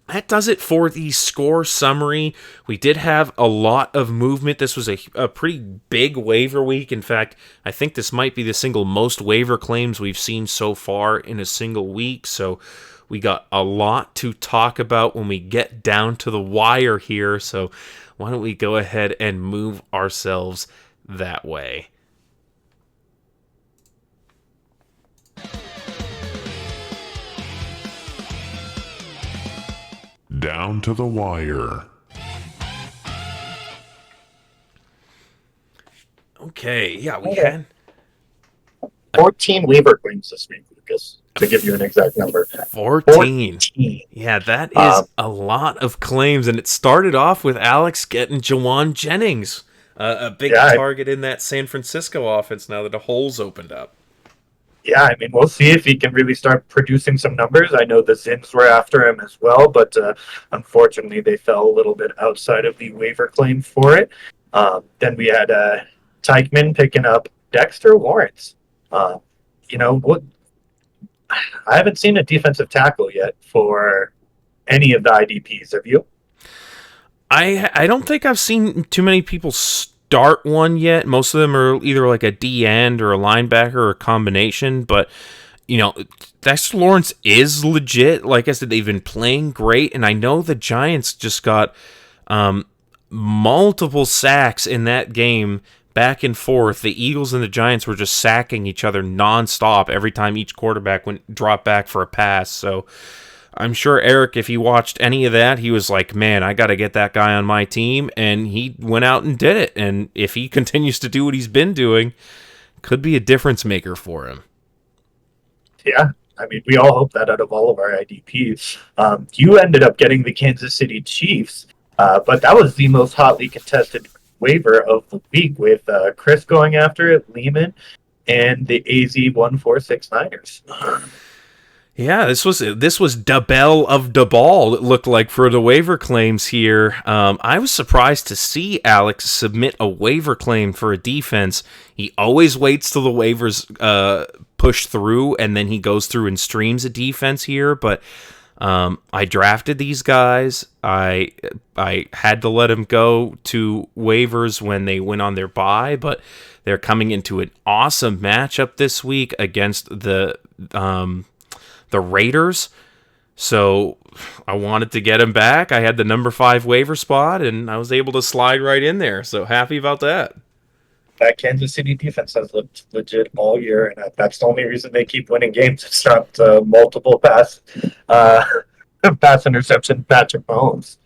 that does it for the score summary. We did have a lot of movement. This was a pretty big waiver week. In fact, I think this might be the single most waiver claims we've seen so far in a single week. So we got a lot to talk about when we get down to the wire here. So why don't we go ahead and move ourselves that way?
Down to the wire.
Okay, yeah, we had
14 waiver claims this week, Lucas, to give you an exact number.
14. Yeah, that is a lot of claims, and it started off with Alex getting Jawan Jennings, a big target in that San Francisco offense now that the hole's opened up.
Yeah, I mean, we'll see if he can really start producing some numbers. I know the Zims were after him as well, but unfortunately they fell a little bit outside of the waiver claim for it. Then we had Teichman picking up Dexter Lawrence. You know what? I haven't seen a defensive tackle yet for any of the IDPs. Have you?
I don't think I've seen too many people start one yet. Most of them are either like a D end or a linebacker or a combination. But, you know, Dexter Lawrence is legit. Like I said, they've been playing great. And I know the Giants just got multiple sacks in that game. Back and forth, the Eagles and the Giants were just sacking each other nonstop every time each quarterback dropped back for a pass. So I'm sure Eric, if he watched any of that, he was like, man, I got to get that guy on my team. And he went out and did it. And if he continues to do what he's been doing, could be a difference maker for him.
Yeah. I mean, we all hope that out of all of our IDPs. You ended up getting the Kansas City Chiefs, but that was the most hotly contested waiver of the week, with Chris going after it, Lehman, and the AZ1469ers.
Yeah, this was DeBell of DeBall, it looked like, for the waiver claims here. I was surprised to see Alex submit a waiver claim for a defense. He always waits till the waivers push through, and then he goes through and streams a defense here, but I drafted these guys. I had to let them go to waivers when they went on their bye, but they're coming into an awesome matchup this week against the Raiders. So I wanted to get them back. I had the number 5 waiver spot, and I was able to slide right in there. So happy about that.
That Kansas City defense has looked legit all year, and that's the only reason they keep winning games. It's not multiple pass interception Patrick Mahomes.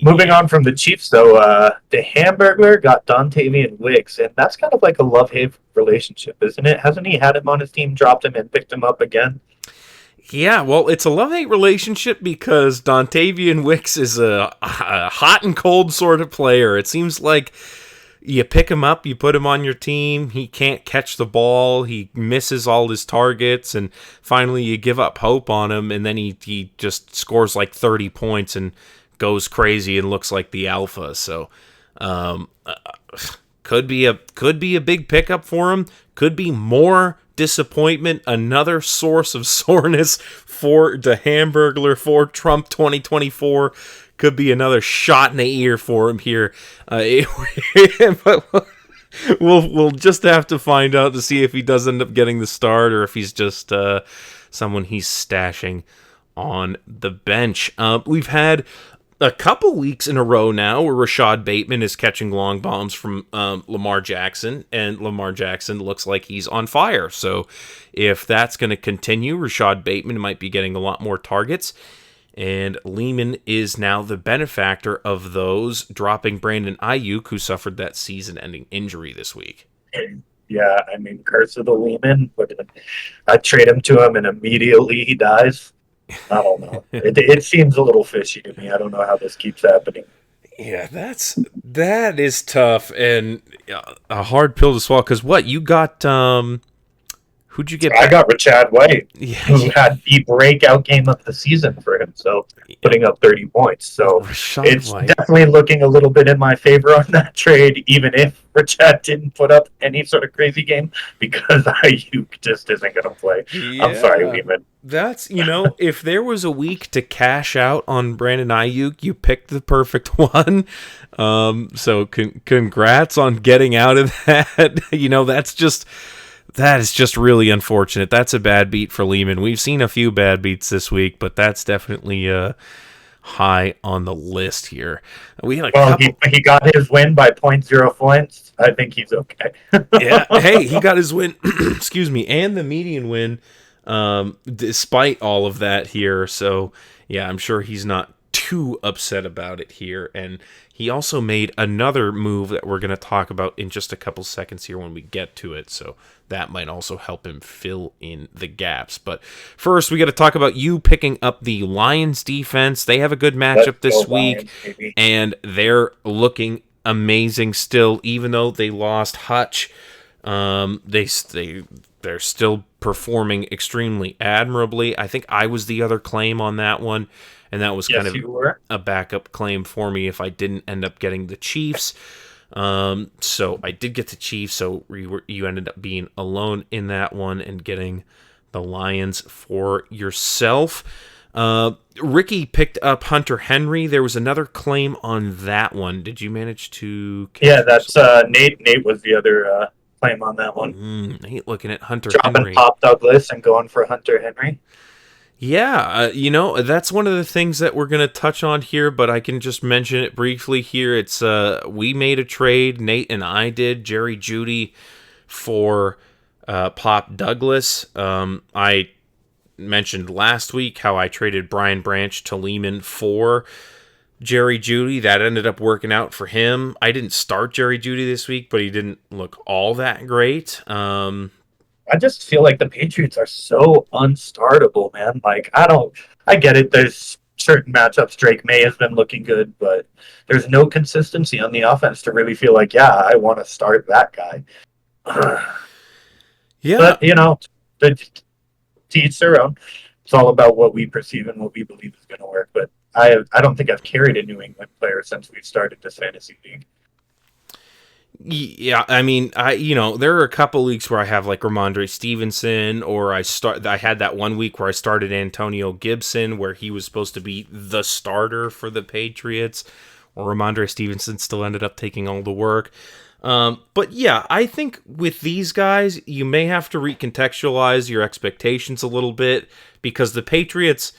Moving on from the Chiefs, though, the Hamburglar got Dontavian Wicks, and that's kind of like a love-hate relationship, isn't it? Hasn't he had him on his team, dropped him, and picked him up again?
Yeah, well, it's a love-hate relationship because Dontavian Wicks is a hot and cold sort of player. It seems like you pick him up, you put him on your team, he can't catch the ball, he misses all his targets, and finally you give up hope on him, and then he just scores like 30 points and goes crazy and looks like the alpha. So could be a big pickup for him, could be more disappointment, another source of soreness for the Hamburglar for Trump 2024. Could be another shot in the ear for him here. But we'll just have to find out to see if he does end up getting the start or if he's just someone he's stashing on the bench. We've had a couple weeks in a row now where Rashad Bateman is catching long bombs from Lamar Jackson, and Lamar Jackson looks like he's on fire. So if that's going to continue, Rashad Bateman might be getting a lot more targets. And Lehman is now the benefactor of those, dropping Brandon Ayuk, who suffered that season-ending injury this week.
Yeah, I mean, curse of the Lehman. I trade him to him, and immediately he dies. I don't know. It seems a little fishy to me. I don't know how this keeps happening.
Yeah, that is tough and a hard pill to swallow. Because what you got? Who'd you get back?
I got Rashad White, who had the breakout game of the season for him, so putting up 30 points. So it's definitely looking a little bit in my favor on that trade, even if Rashad didn't put up any sort of crazy game, because Ayuk just isn't going to play. Yeah. I'm sorry, Lehman.
That's, if there was a week to cash out on Brandon Ayuk, you picked the perfect one. So congrats on getting out of that. That is just really unfortunate. That's a bad beat for Lehman. We've seen a few bad beats this week, but that's definitely high on the list here. We had a
Well,
couple.
he got his win by .0 points. I think he's okay.
Yeah, hey, he got his win. Excuse me, and the median win, despite all of that here. So yeah, I'm sure he's not too upset about it here. And he also made another move that we're going to talk about in just a couple seconds here when we get to it. So that might also help him fill in the gaps. But first, we got to talk about you picking up the Lions defense. They have a good matchup this week, and they're looking amazing still, even though they lost Hutch. They're still performing extremely admirably. I think I was the other claim on that one, and that was kind of a backup claim for me if I didn't end up getting the Chiefs. So I did get the Chiefs, so you ended up being alone in that one and getting the Lions for yourself. Ricky picked up Hunter Henry. There was another claim on that one. Did you manage to?
Yeah, that's Nate. Nate was the other claim on that one.
Nate looking at Hunter
Dropping
Henry.
Pop Douglas and going for Hunter Henry.
Yeah, that's one of the things that we're going to touch on here, but I can just mention it briefly here. It's we made a trade, Nate and I did, Jerry Jeudy for Pop Douglas. I mentioned last week how I traded Brian Branch to Lehman for Jerry Jeudy. That ended up working out for him. I didn't start Jerry Jeudy this week, but he didn't look all that great.
I just feel like the Patriots are so unstartable, man. Like, I get it. There's certain matchups. Drake May has been looking good, but there's no consistency on the offense to really feel like, yeah, I want to start that guy.
Yeah.
But, to each their own. It's all about what we perceive and what we believe is going to work. But I don't think I've carried a New England player since we've started this fantasy league.
Yeah, I mean, there are a couple leagues where I have like Ramondre Stevenson, or I had that one week where I started Antonio Gibson, where he was supposed to be the starter for the Patriots, or Ramondre Stevenson still ended up taking all the work. But yeah, I think with these guys, you may have to recontextualize your expectations a little bit, because the Patriots,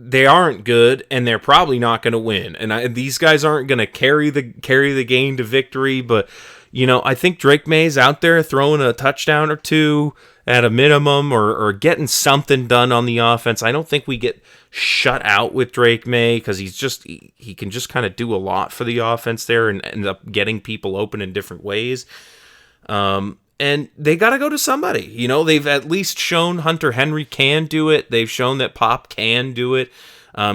they aren't good, and they're probably not going to win. And these guys aren't going to carry the game to victory. But I think Drake May's out there throwing a touchdown or two at a minimum, or getting something done on the offense. I don't think we get shut out with Drake May, because he can just kind of do a lot for the offense there and end up getting people open in different ways. And they got to go to somebody. They've at least shown Hunter Henry can do it. They've shown that Pop can do it.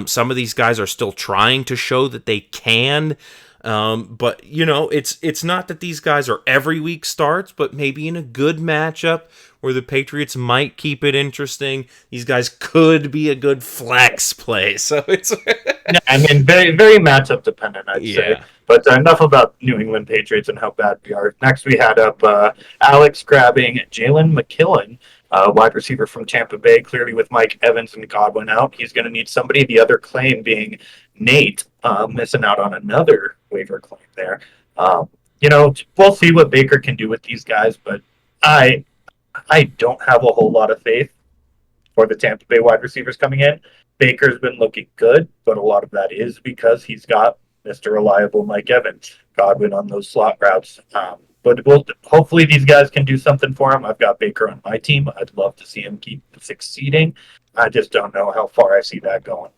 Some of these guys are still trying to show that they can. But, it's not that these guys are every week starts, but maybe in a good matchup where the Patriots might keep it interesting, these guys could be a good flex play. So it's...
Yeah, I mean, very, very matchup dependent, I'd say. But enough about New England Patriots and how bad we are. Next, we had up Alex grabbing Jalen McKillen, wide receiver from Tampa Bay, clearly with Mike Evans and Godwin out. He's going to need somebody. The other claim being Nate, missing out on another waiver claim there. We'll see what Baker can do with these guys, but I don't have a whole lot of faith for the Tampa Bay wide receivers coming in. Baker's been looking good, but a lot of that is because he's got Mr. Reliable Mike Evans, Godwin on those slot routes. But hopefully these guys can do something for him. I've got Baker on my team. I'd love to see him keep succeeding. I just don't know how far I see that going.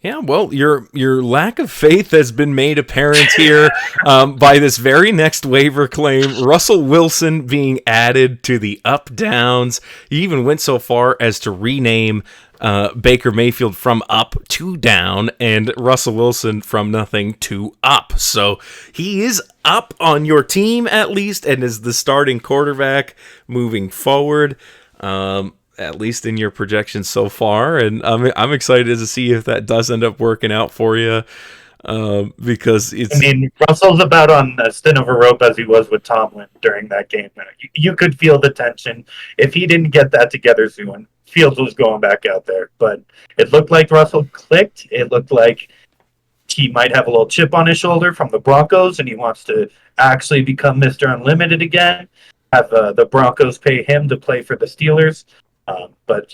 Yeah, well, your lack of faith has been made apparent here by this very next waiver claim. Russell Wilson being added to the up-downs. He even went so far as to rename Baker Mayfield from up to down, and Russell Wilson from nothing to up. So he is up on your team at least, and is the starting quarterback moving forward. At least in your projections so far, and I'm excited to see if that does end up working out for you, because it's... I
mean, Russell's about on as thin of a rope as he was with Tomlin during that game. You could feel the tension. If he didn't get that together soon, Fields was going back out there. But it looked like Russell clicked. It looked like he might have a little chip on his shoulder from the Broncos, and he wants to actually become Mr. Unlimited again, have the Broncos pay him to play for the Steelers. But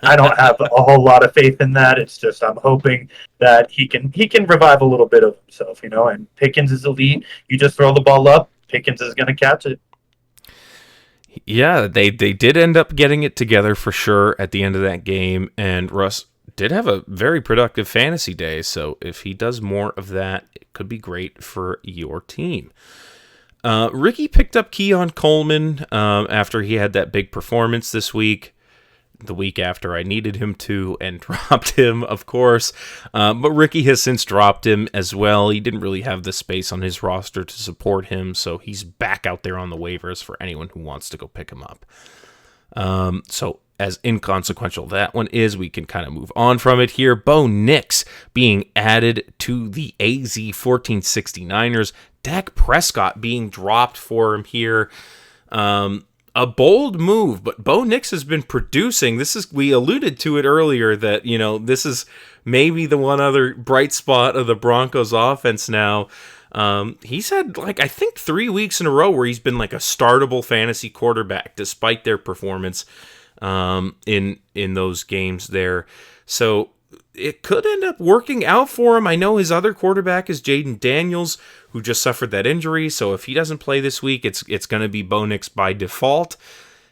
I don't have a whole lot of faith in that. It's just I'm hoping that he can revive a little bit of himself, And Pickens is elite. You just throw the ball up, Pickens is going to catch it.
Yeah, they did end up getting it together for sure at the end of that game, and Russ did have a very productive fantasy day, so if he does more of that, it could be great for your team. Ricky picked up Keon Coleman after he had that big performance this week, the week after I needed him to, and dropped him, of course. But Ricky has since dropped him as well. He didn't really have the space on his roster to support him, so he's back out there on the waivers for anyone who wants to go pick him up. So as inconsequential that one is, we can kind of move on from it here. Bo Nix being added to the AZ 1469ers. Dak Prescott being dropped for him here. A bold move, but Bo Nix has been producing. We alluded to it earlier that, this is maybe the one other bright spot of the Broncos offense now. He's had I think 3 weeks in a row where he's been like a startable fantasy quarterback despite their performance in those games there. So it could end up working out for him. I know his other quarterback is Jaden Daniels, who just suffered that injury. So if he doesn't play this week, it's going to be Bo Nix by default.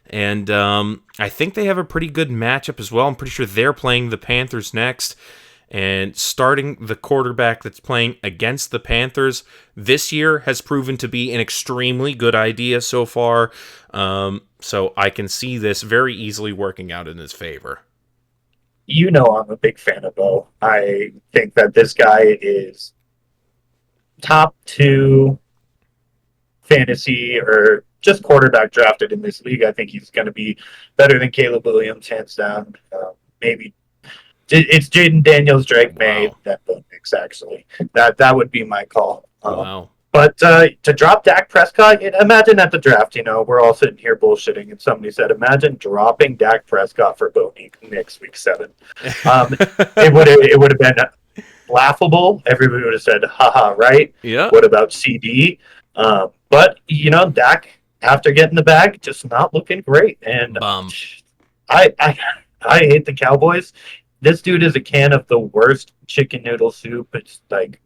And I think they have a pretty good matchup as well. I'm pretty sure they're playing the Panthers next. And starting the quarterback that's playing against the Panthers this year has proven to be an extremely good idea so far. So I can see this very easily working out in his favor.
I'm a big fan of Bo. I think that this guy is top 2 fantasy or just quarterback drafted in this league. I think he's going to be better than Caleb Williams, hands down. Maybe it's Jaden Daniels, Drake May, that Bo Nix, actually. That would be my call.
Wow.
But to drop Dak Prescott, imagine at the draft, we're all sitting here bullshitting, and somebody said, imagine dropping Dak Prescott for Bo Nix week 7. It would have been laughable. Everybody would have said, haha, right?
Yeah.
What about CD? But, Dak, after getting the bag, just not looking great. And I hate the Cowboys. This dude is a can of the worst chicken noodle soup. It's like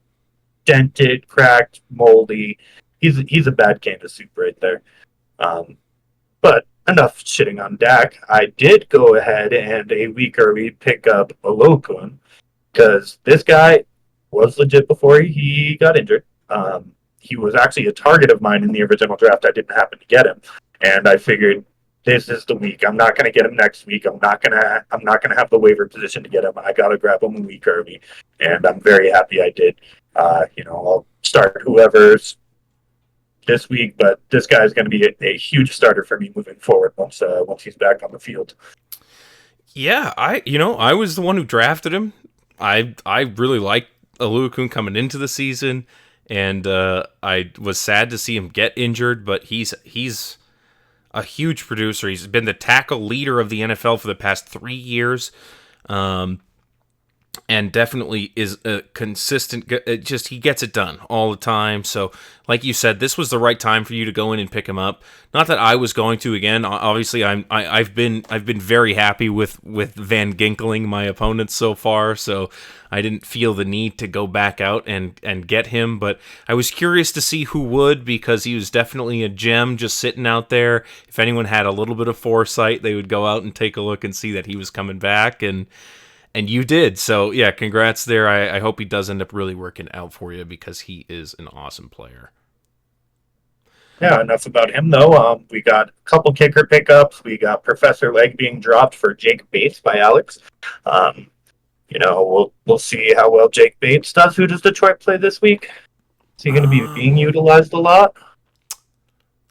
dented, cracked, moldy. He's a bad can of soup right there. But enough shitting on Dak. I did go ahead and a week early pick up Olokun because this guy was legit before he got injured. He was actually a target of mine in the original draft. I didn't happen to get him, and I figured this is the week. I'm not going to get him next week. I'm not going to have the waiver position to get him. I got to grab him a week early, and I'm very happy I did. I'll start whoever's this week, but this guy is going to be a huge starter for me moving forward once he's back on the field.
Yeah, I was the one who drafted him. I really liked Olukun coming into the season, and I was sad to see him get injured, but he's a huge producer. He's been the tackle leader of the NFL for the past 3 years. And definitely is a consistent, he gets it done all the time. So, like you said, this was the right time for you to go in and pick him up. Not that I was going to again. Obviously, I've been very happy with Van Ginkling, my opponents so far. So I didn't feel the need to go back out and get him. But I was curious to see who would, because he was definitely a gem just sitting out there. If anyone had a little bit of foresight, they would go out and take a look and see that he was coming back, and you did. So, yeah, congrats there. I hope he does end up really working out for you, because he is an awesome player.
Yeah, enough about him, though. We got a couple kicker pickups. We got Professor Leg being dropped for Jake Bates by Alex. We'll see how well Jake Bates does. Who does Detroit play this week? Is he going to be being utilized a lot?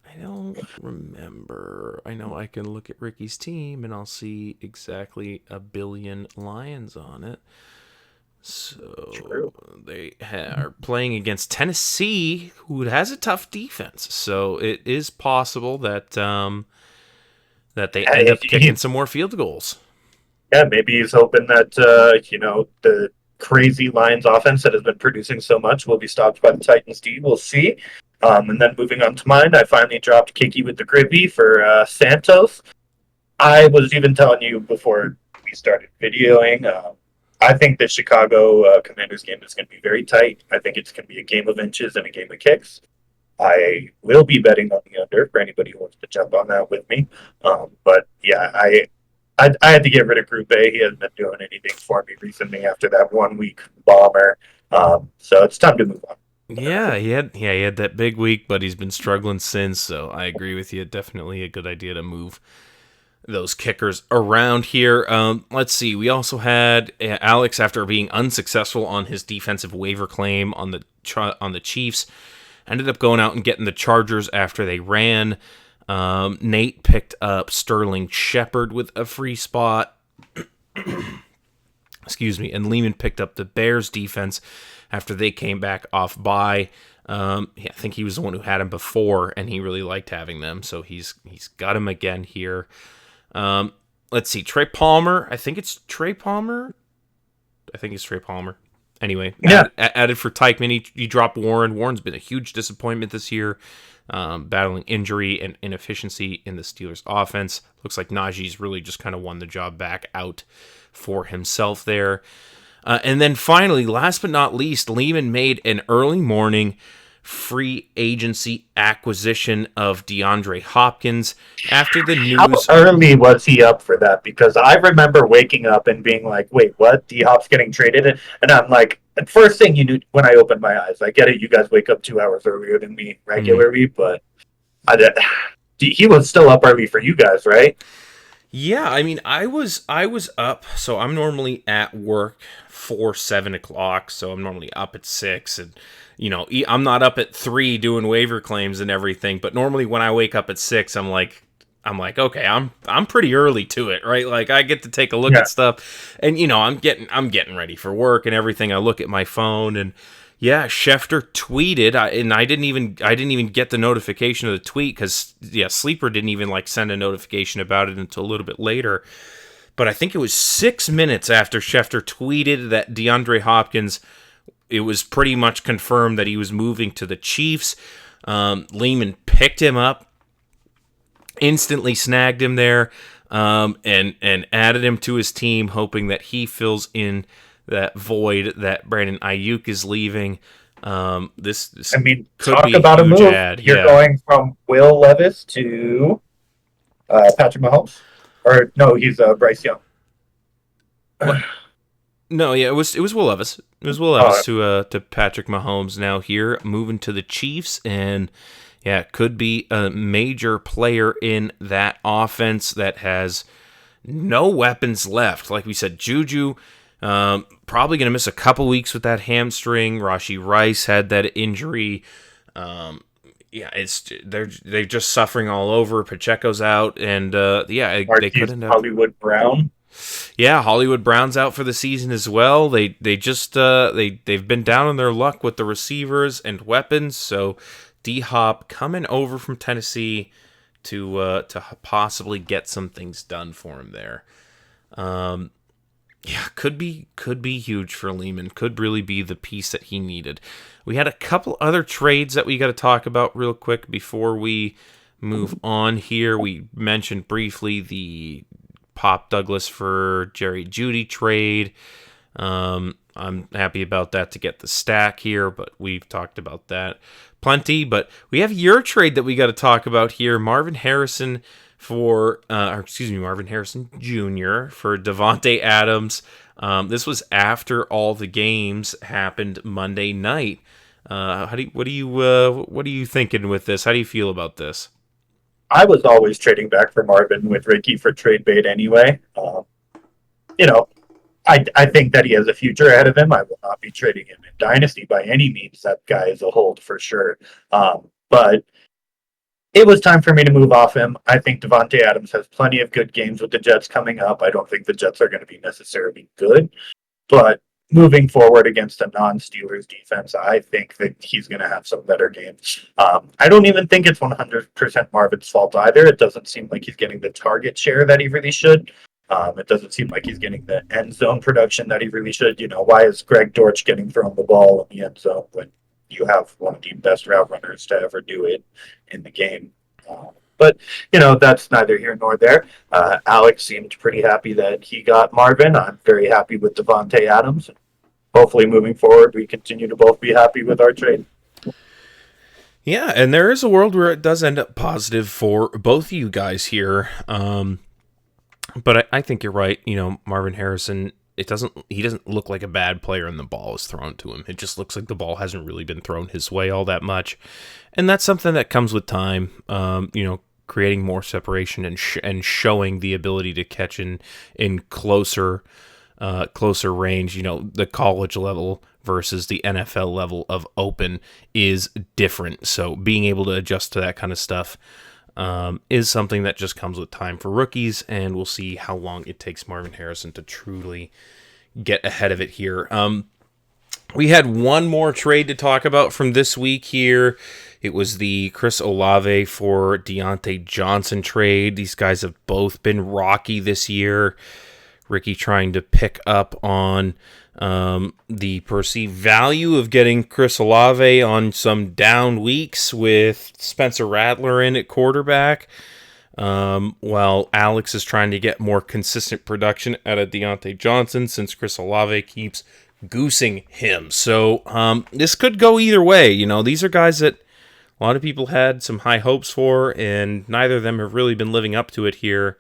I don't remember. I know I can look at Ricky's team and I'll see exactly a billion Lions on it. So
True.
They are playing against Tennessee, who has a tough defense. So it is possible that they end up kicking some more field goals.
Yeah, maybe he's hoping that the crazy Lions offense that has been producing so much will be stopped by the Titans D. We'll see. And then moving on to mine, I finally dropped Kiki with the Grippy for Santos. I was even telling you before we started videoing. I think the Chicago Commanders game is going to be very tight. I think it's going to be a game of inches and a game of kicks. I will be betting on the under for anybody who wants to jump on that with me. But yeah, I had to get rid of Group A. He hasn't been doing anything for me recently after that 1 week bomber. So it's time to move on.
Yeah, he had that big week, but he's been struggling since. So I agree with you. Definitely a good idea to move those kickers around here. Let's see. We also had Alex, after being unsuccessful on his defensive waiver claim on the Chiefs, ended up going out and getting the Chargers after they ran. Nate picked up Sterling Shepard with a free spot. Excuse me. And Lehman picked up the Bears defense after they came back off bye. I think he was the one who had him before, and he really liked having them, so he's got him again here. Let's see. Trey Palmer. I think it's Trey Palmer. Anyway,
Yeah.
added for Teichman. He dropped Warren. Warren's been a huge disappointment this year, battling injury and inefficiency in the Steelers' offense. Looks like Najee's really just kind of won the job back out for himself there. And then finally, last but not least, Lehman made an early morning free agency acquisition of DeAndre Hopkins after the news.
How early was he up for that? Because I remember waking up and being like, wait, what? D-Hop's getting traded? And I'm like, the first thing you knew when I opened my eyes, I get it, you guys wake up 2 hours earlier than me regularly, but he was still up early for you guys, right?
Yeah, I mean, I was up, so I'm normally at work for 7 o'clock, so I'm normally up at 6, and I'm not up at 3 doing waiver claims and everything, but normally when I wake up at 6, I'm like, okay, I'm pretty early to it, right? Like, I get to take a look at stuff, and I'm getting ready for work and everything. I look at my phone, and yeah, Schefter tweeted, and I didn't even get the notification of the tweet because Sleeper didn't even send a notification about it until a little bit later. But I think it was 6 minutes after Schefter tweeted that DeAndre Hopkins, it was pretty much confirmed that he was moving to the Chiefs. Lehman picked him up, instantly snagged him there, and added him to his team, hoping that he fills in that void that Brandon Ayuk is leaving. This could
talk
be
about a move. You're going from Will Levis to Patrick Mahomes, or no, he's Bryce Young.
No, yeah, it was Will Levis. It was Will Levis to Patrick Mahomes. Now here, moving to the Chiefs, and yeah, could be a major player in that offense that has no weapons left. Like we said, Juju. Probably going to miss a couple weeks with that hamstring. Rashee Rice had that injury. They're just suffering all over. Pacheco's out, and they could end up.
Hollywood Brown.
Yeah, Hollywood Brown's out for the season as well. They've been down on their luck with the receivers and weapons. So D-Hop coming over from Tennessee to possibly get some things done for him there. Yeah, could be huge for Lehman. Could really be the piece that he needed. We had a couple other trades that we got to talk about real quick before we move on here. We mentioned briefly the Pop Douglas for Jerry Jeudy trade. I'm happy about that to get the stack here, but we've talked about that plenty. But we have your trade that we got to talk about here. Marvin Harrison Jr. for Davante Adams. This was after all the games happened Monday night. What are you thinking with this? How do you feel about this?
I was always trading back for Marvin with Ricky for trade bait anyway. I think that he has a future ahead of him. I will not be trading him in Dynasty by any means. That guy is a hold for sure. But it was time for me to move off him. I think Davante Adams has plenty of good games with the Jets coming up. I don't think the Jets are going to be necessarily good, but moving forward against a non-Steelers defense, I think that he's going to have some better games. I don't even think it's 100% Marvin's fault either. It doesn't seem like he's getting the target share that he really should. It doesn't seem like he's getting the end zone production that he really should. Why is Greg Dortch getting thrown the ball in the end zone when you have one of the best route runners to ever do it in the game? But, that's neither here nor there. Alex seemed pretty happy that he got Marvin. I'm very happy with Devontae Adams. Hopefully, moving forward, we continue to both be happy with our trade.
Yeah, and there is a world where it does end up positive for both of you guys here. But I think you're right. Marvin Harrison, he doesn't look like a bad player and the ball is thrown to him. It just looks like the ball hasn't really been thrown his way all that much. And that's something that comes with time, creating more separation and showing the ability to catch in closer range. The college level versus the NFL level of open is different. So being able to adjust to that kind of stuff is something that just comes with time for rookies, and we'll see how long it takes Marvin Harrison to truly get ahead of it here. We had one more trade to talk about from this week here. It was the Chris Olave for Deontay Johnson trade. These guys have both been rocky this year. Ricky trying to pick up on the perceived value of getting Chris Olave on some down weeks with Spencer Rattler in at quarterback, while Alex is trying to get more consistent production out of Deontay Johnson since Chris Olave keeps goosing him. So this could go either way. These are guys that a lot of people had some high hopes for, and neither of them have really been living up to it here.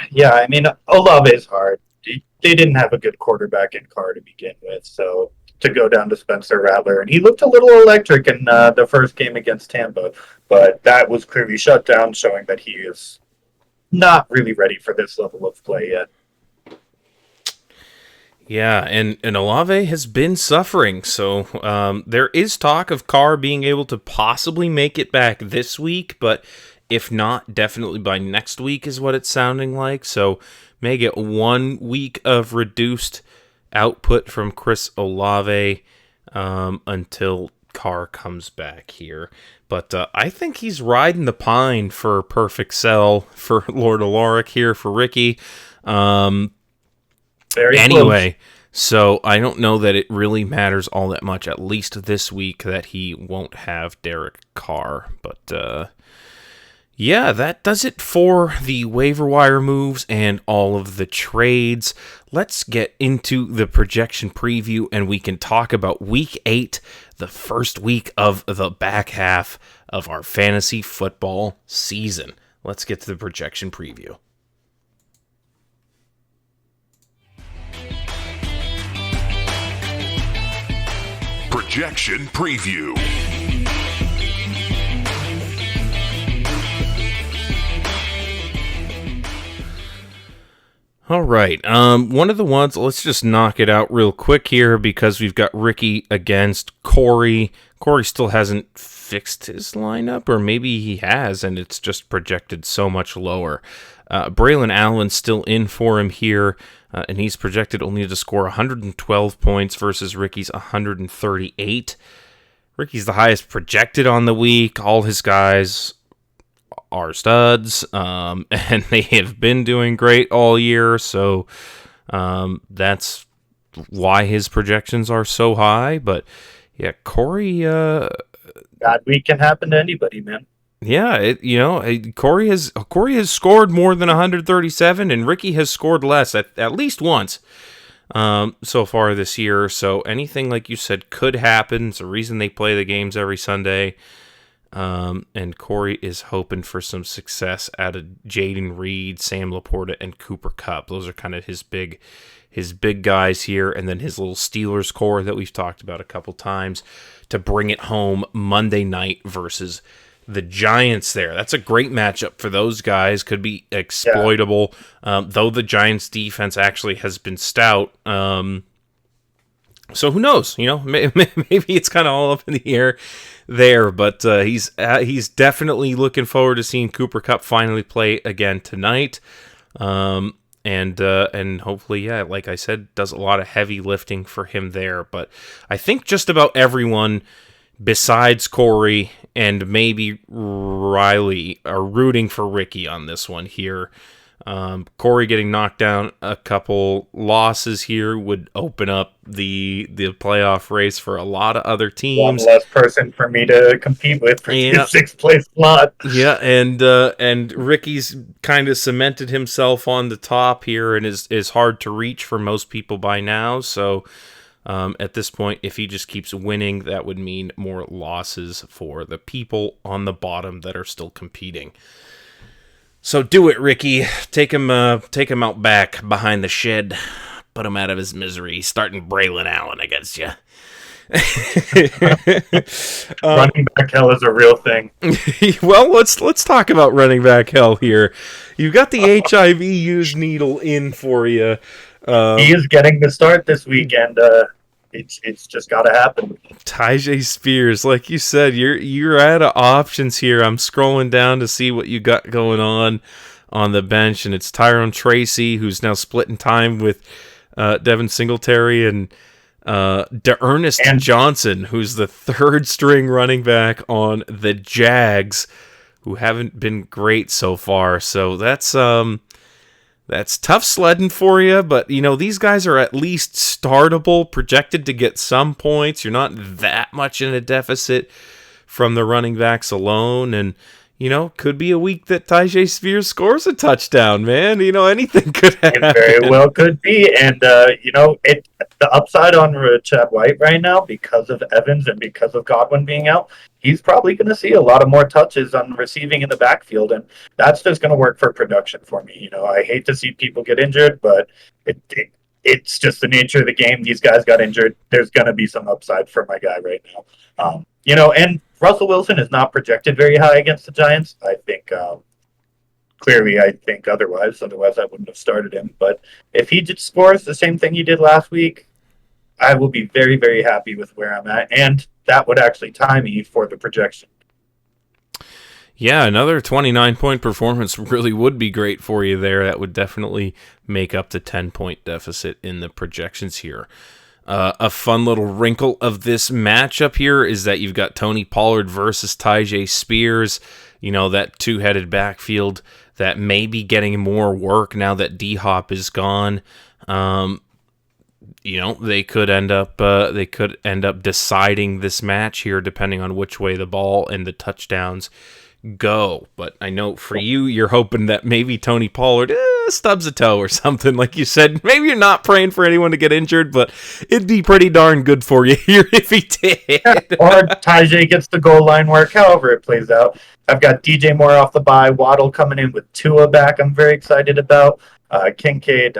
Yeah, I mean, Olave is hard. They didn't have a good quarterback in Carr to begin with, so to go down to Spencer Rattler, and he looked a little electric in the first game against Tampa, but that was clearly shut down, showing that he is not really ready for this level of play yet.
Yeah, and Olave has been suffering, so there is talk of Carr being able to possibly make it back this week, but if not, definitely by next week is what it's sounding like. So may get 1 week of reduced output from Chris Olave until Carr comes back here. But I think he's riding the pine for perfect sell for Lord Alaric here for Ricky. Anyway, so I don't know that it really matters all that much, at least this week, that he won't have Derek Carr. But yeah, that does it for the waiver wire moves and all of the trades. Let's get into the projection preview, and we can talk about Week 8, the first week of the back half of our fantasy football season. Let's get to the projection preview.
Projection preview.
All right. One of the ones, let's just knock it out real quick here because we've got Ricky against Corey. Corey still hasn't fixed his lineup, or maybe he has, and it's just projected so much lower. Braylon Allen's still in for him here, and he's projected only to score 112 points versus Ricky's 138. Ricky's the highest projected on the week. All his guys are studs, and they have been doing great all year, so that's why his projections are so high. But yeah, Corey,
God week can happen to anybody, man.
Yeah, Corey has scored more than 137, and Ricky has scored less at least once so far this year. So anything, like you said, could happen. It's the reason they play the games every Sunday. And Corey is hoping for some success out of Jaden Reed, Sam Laporta, and Cooper Kupp. Those are kind of his big guys here, and then his little Steelers core that we've talked about a couple times to bring it home Monday night versus the Giants there. That's a great matchup for those guys. Could be exploitable, though the Giants defense actually has been stout. So who knows? Maybe it's kind of all up in the air there, but he's definitely looking forward to seeing Cooper Kupp finally play again tonight. And hopefully, yeah, like I said, does a lot of heavy lifting for him there. But I think just about everyone besides Corey and maybe Riley are rooting for Ricky on this one here. Corey getting knocked down a couple losses here would open up the playoff race for a lot of other
One
teams.
less person for me to compete with for the sixth place slot.
Yeah, and Ricky's kind of cemented himself on the top here and is hard to reach for most people by now. So at this point, if he just keeps winning, that would mean more losses for the people on the bottom that are still competing. So do it, Ricky. Take him out back behind the shed. Put him out of his misery. Starting Braylon Allen against you.
Running back hell is a real thing.
Well, let's talk about running back hell here. You've got the HIV used needle in for you.
He is getting the start this weekend. It's just got to happen.
Tyjae Spears, like you said, you're out of options here. I'm scrolling down to see what you got going on the bench, and it's Tyrone Tracy, who's now splitting time with Devin Singletary, and D'Ernest Johnson, who's the third string running back on the Jags, who haven't been great so far. So that's tough sledding for you, but these guys are at least startable, projected to get some points. You're not that much in a deficit from the running backs alone, and could be a week that Tyjae Spears scores a touchdown, man. Anything could happen.
It very well could be, and the upside on Chad White right now, because of Evans and because of Godwin being out, he's probably going to see a lot of more touches on receiving in the backfield, and that's just going to work for production for me. I hate to see people get injured, but it's just the nature of the game. These guys got injured. There's going to be some upside for my guy right now. And Russell Wilson is not projected very high against the Giants. I think clearly I think otherwise. Otherwise, I wouldn't have started him. But if he just scores the same thing he did last week, I will be very, very happy with where I'm at, and that would actually tie me for the projection.
Yeah, another 29-point performance really would be great for you there. That would definitely make up the 10-point deficit in the projections here. A fun little wrinkle of this matchup here is that you've got Tony Pollard versus Tyjae Spears. That two-headed backfield that may be getting more work now that D-Hop is gone. They could end up deciding this match here depending on which way the ball and the touchdowns go. But I know for you're hoping that maybe Tony Pollard stubs a toe or something. Like you said, maybe you're not praying for anyone to get injured, but it'd be pretty darn good for you here if he did.
Or Tyjae gets the goal line work, however it plays out. I've got DJ Moore off the bye, Waddle coming in with Tua back I'm very excited about. Kincaid,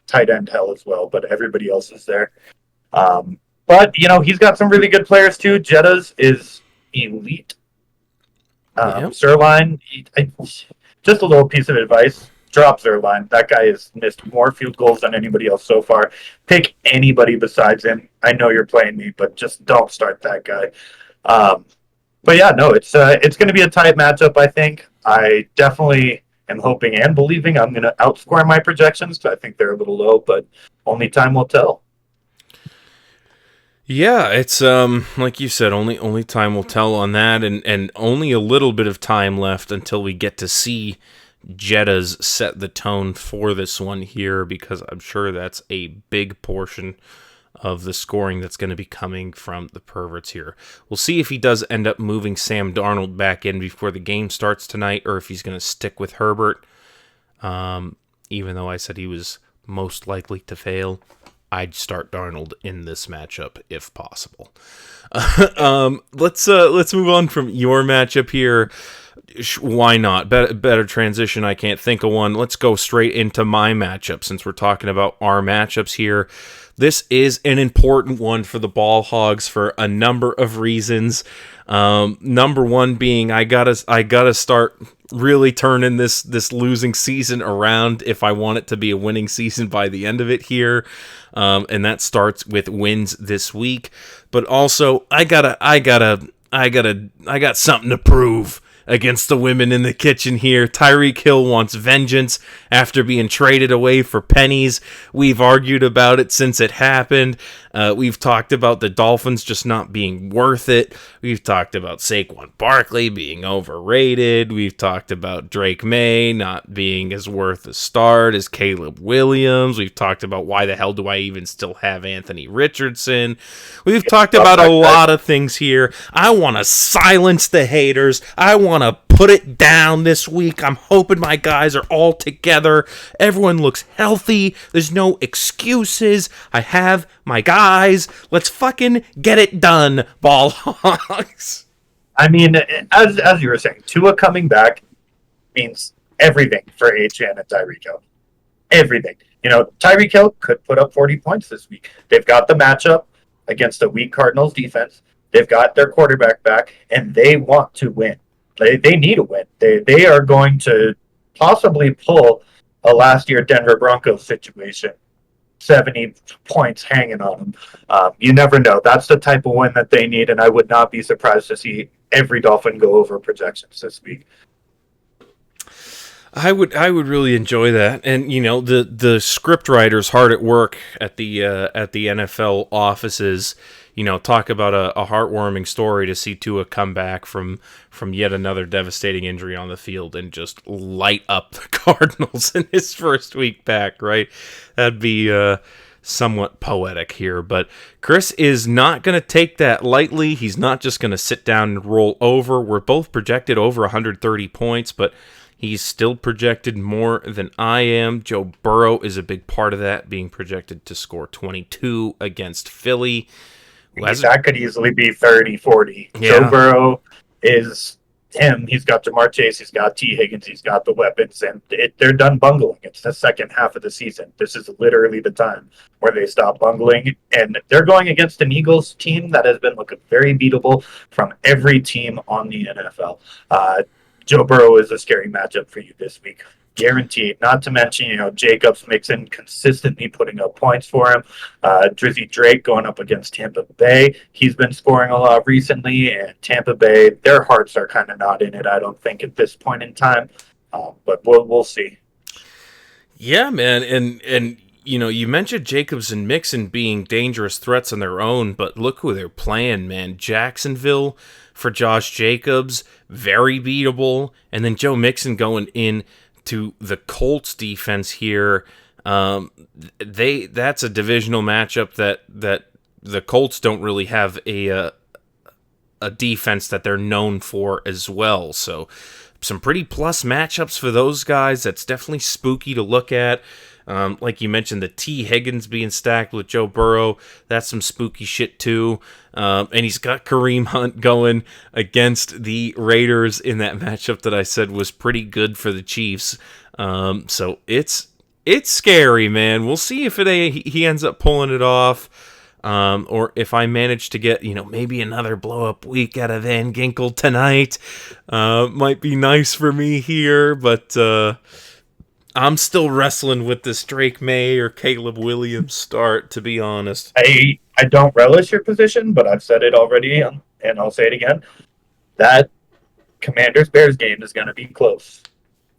tight end hell as well, but everybody else is there. But he's got some really good players too. Jetta's is elite. Zerline, just a little piece of advice: drop Zerline. That guy has missed more field goals than anybody else so far. Pick anybody besides him. I know you're playing me, but just don't start that guy. But yeah, no, it's going to be a tight matchup. I think I definitely am hoping and believing I'm going to outscore my projections because I think they're a little low, but only time will tell.
Yeah, it's like you said, only time will tell on that, and only a little bit of time left until we get to see Jetta's set the tone for this one here, because I'm sure that's a big portion of the scoring that's going to be coming from the perverts here. We'll see if he does end up moving Sam Darnold back in before the game starts tonight, or if he's going to stick with Herbert. Even though I said he was most likely to fail, I'd start Darnold in this matchup if possible. Let's move on from your matchup here. Why not? Better transition. I can't think of one. Let's go straight into my matchup since we're talking about our matchups here. This is an important one for the Ball Hogs for a number of reasons. Number one being I gotta start really turning this losing season around if I want it to be a winning season by the end of it here. And that starts with wins this week. But also I got something to prove against the women in the kitchen here. Tyreek Hill wants vengeance after being traded away for pennies. We've argued about it since it happened. We've talked about the Dolphins just not being worth it. We've talked about Saquon Barkley being overrated. We've talked about Drake May not being as worth a start as Caleb Williams. We've talked about why the hell do I even still have Anthony Richardson. We've talked about a lot of things here. I want to silence the haters. I want to put it down this week. I'm hoping my guys are all together. Everyone looks healthy. There's no excuses. I have my guys. Let's fucking get it done, ball hogs.
I mean, as you were saying, Tua coming back means everything for Achane and Tyreek Hill. Everything. Tyreek Hill could put up 40 points this week. They've got the matchup against a weak Cardinals defense. They've got their quarterback back, and they want to win. They need a win. They are going to possibly pull a last year Denver Broncos situation. 70 points hanging on them. You never know. That's the type of win that they need, and I would not be surprised to see every Dolphin go over projections this week.
I would really enjoy that, and the script writers hard at work at the NFL offices. Talk about a heartwarming story to see Tua come back from yet another devastating injury on the field and just light up the Cardinals in his first week back. Right, that'd be somewhat poetic here, but Chris is not going to take that lightly. He's not just going to sit down and roll over. We're both projected over 130 points, but he's still projected more than I am. Joe Burrow is a big part of that, being projected to score 22 against Philly.
That could easily be 30, 40. Yeah. Joe Burrow is him. He's got Jamar Chase. He's got T. Higgins. He's got the weapons. And they're done bungling. It's the second half of the season. This is literally the time where they stop bungling. And they're going against an Eagles team that has been looking very beatable from every team on the NFL. Joe Burrow is a scary matchup for you this week. Guaranteed. Not to mention, Jacobs Mixon consistently putting up points for him. Drizzy Drake going up against Tampa Bay. He's been scoring a lot recently, and Tampa Bay, their hearts are kind of not in it, I don't think, at this point in time. But we'll see.
Yeah, man, and you mentioned Jacobs and Mixon being dangerous threats on their own, but look who they're playing, man. Jacksonville for Josh Jacobs, very beatable, and then Joe Mixon going in to the Colts defense here. That's a divisional matchup that the Colts don't really have a defense that they're known for as well. So some pretty plus matchups for those guys. That's definitely spooky to look at. Like you mentioned, the T. Higgins being stacked with Joe Burrow, that's some spooky shit too. And he's got Kareem Hunt going against the Raiders in that matchup that I said was pretty good for the Chiefs. So it's scary, man. We'll see if he ends up pulling it off. Or if I manage to get, maybe another blow-up week out of Van Ginkel tonight. Might be nice for me here, but I'm still wrestling with this Drake May or Caleb Williams start, to be honest.
I don't relish your position, but I've said it already, and I'll say it again. That Commanders-Bears game is going to be close.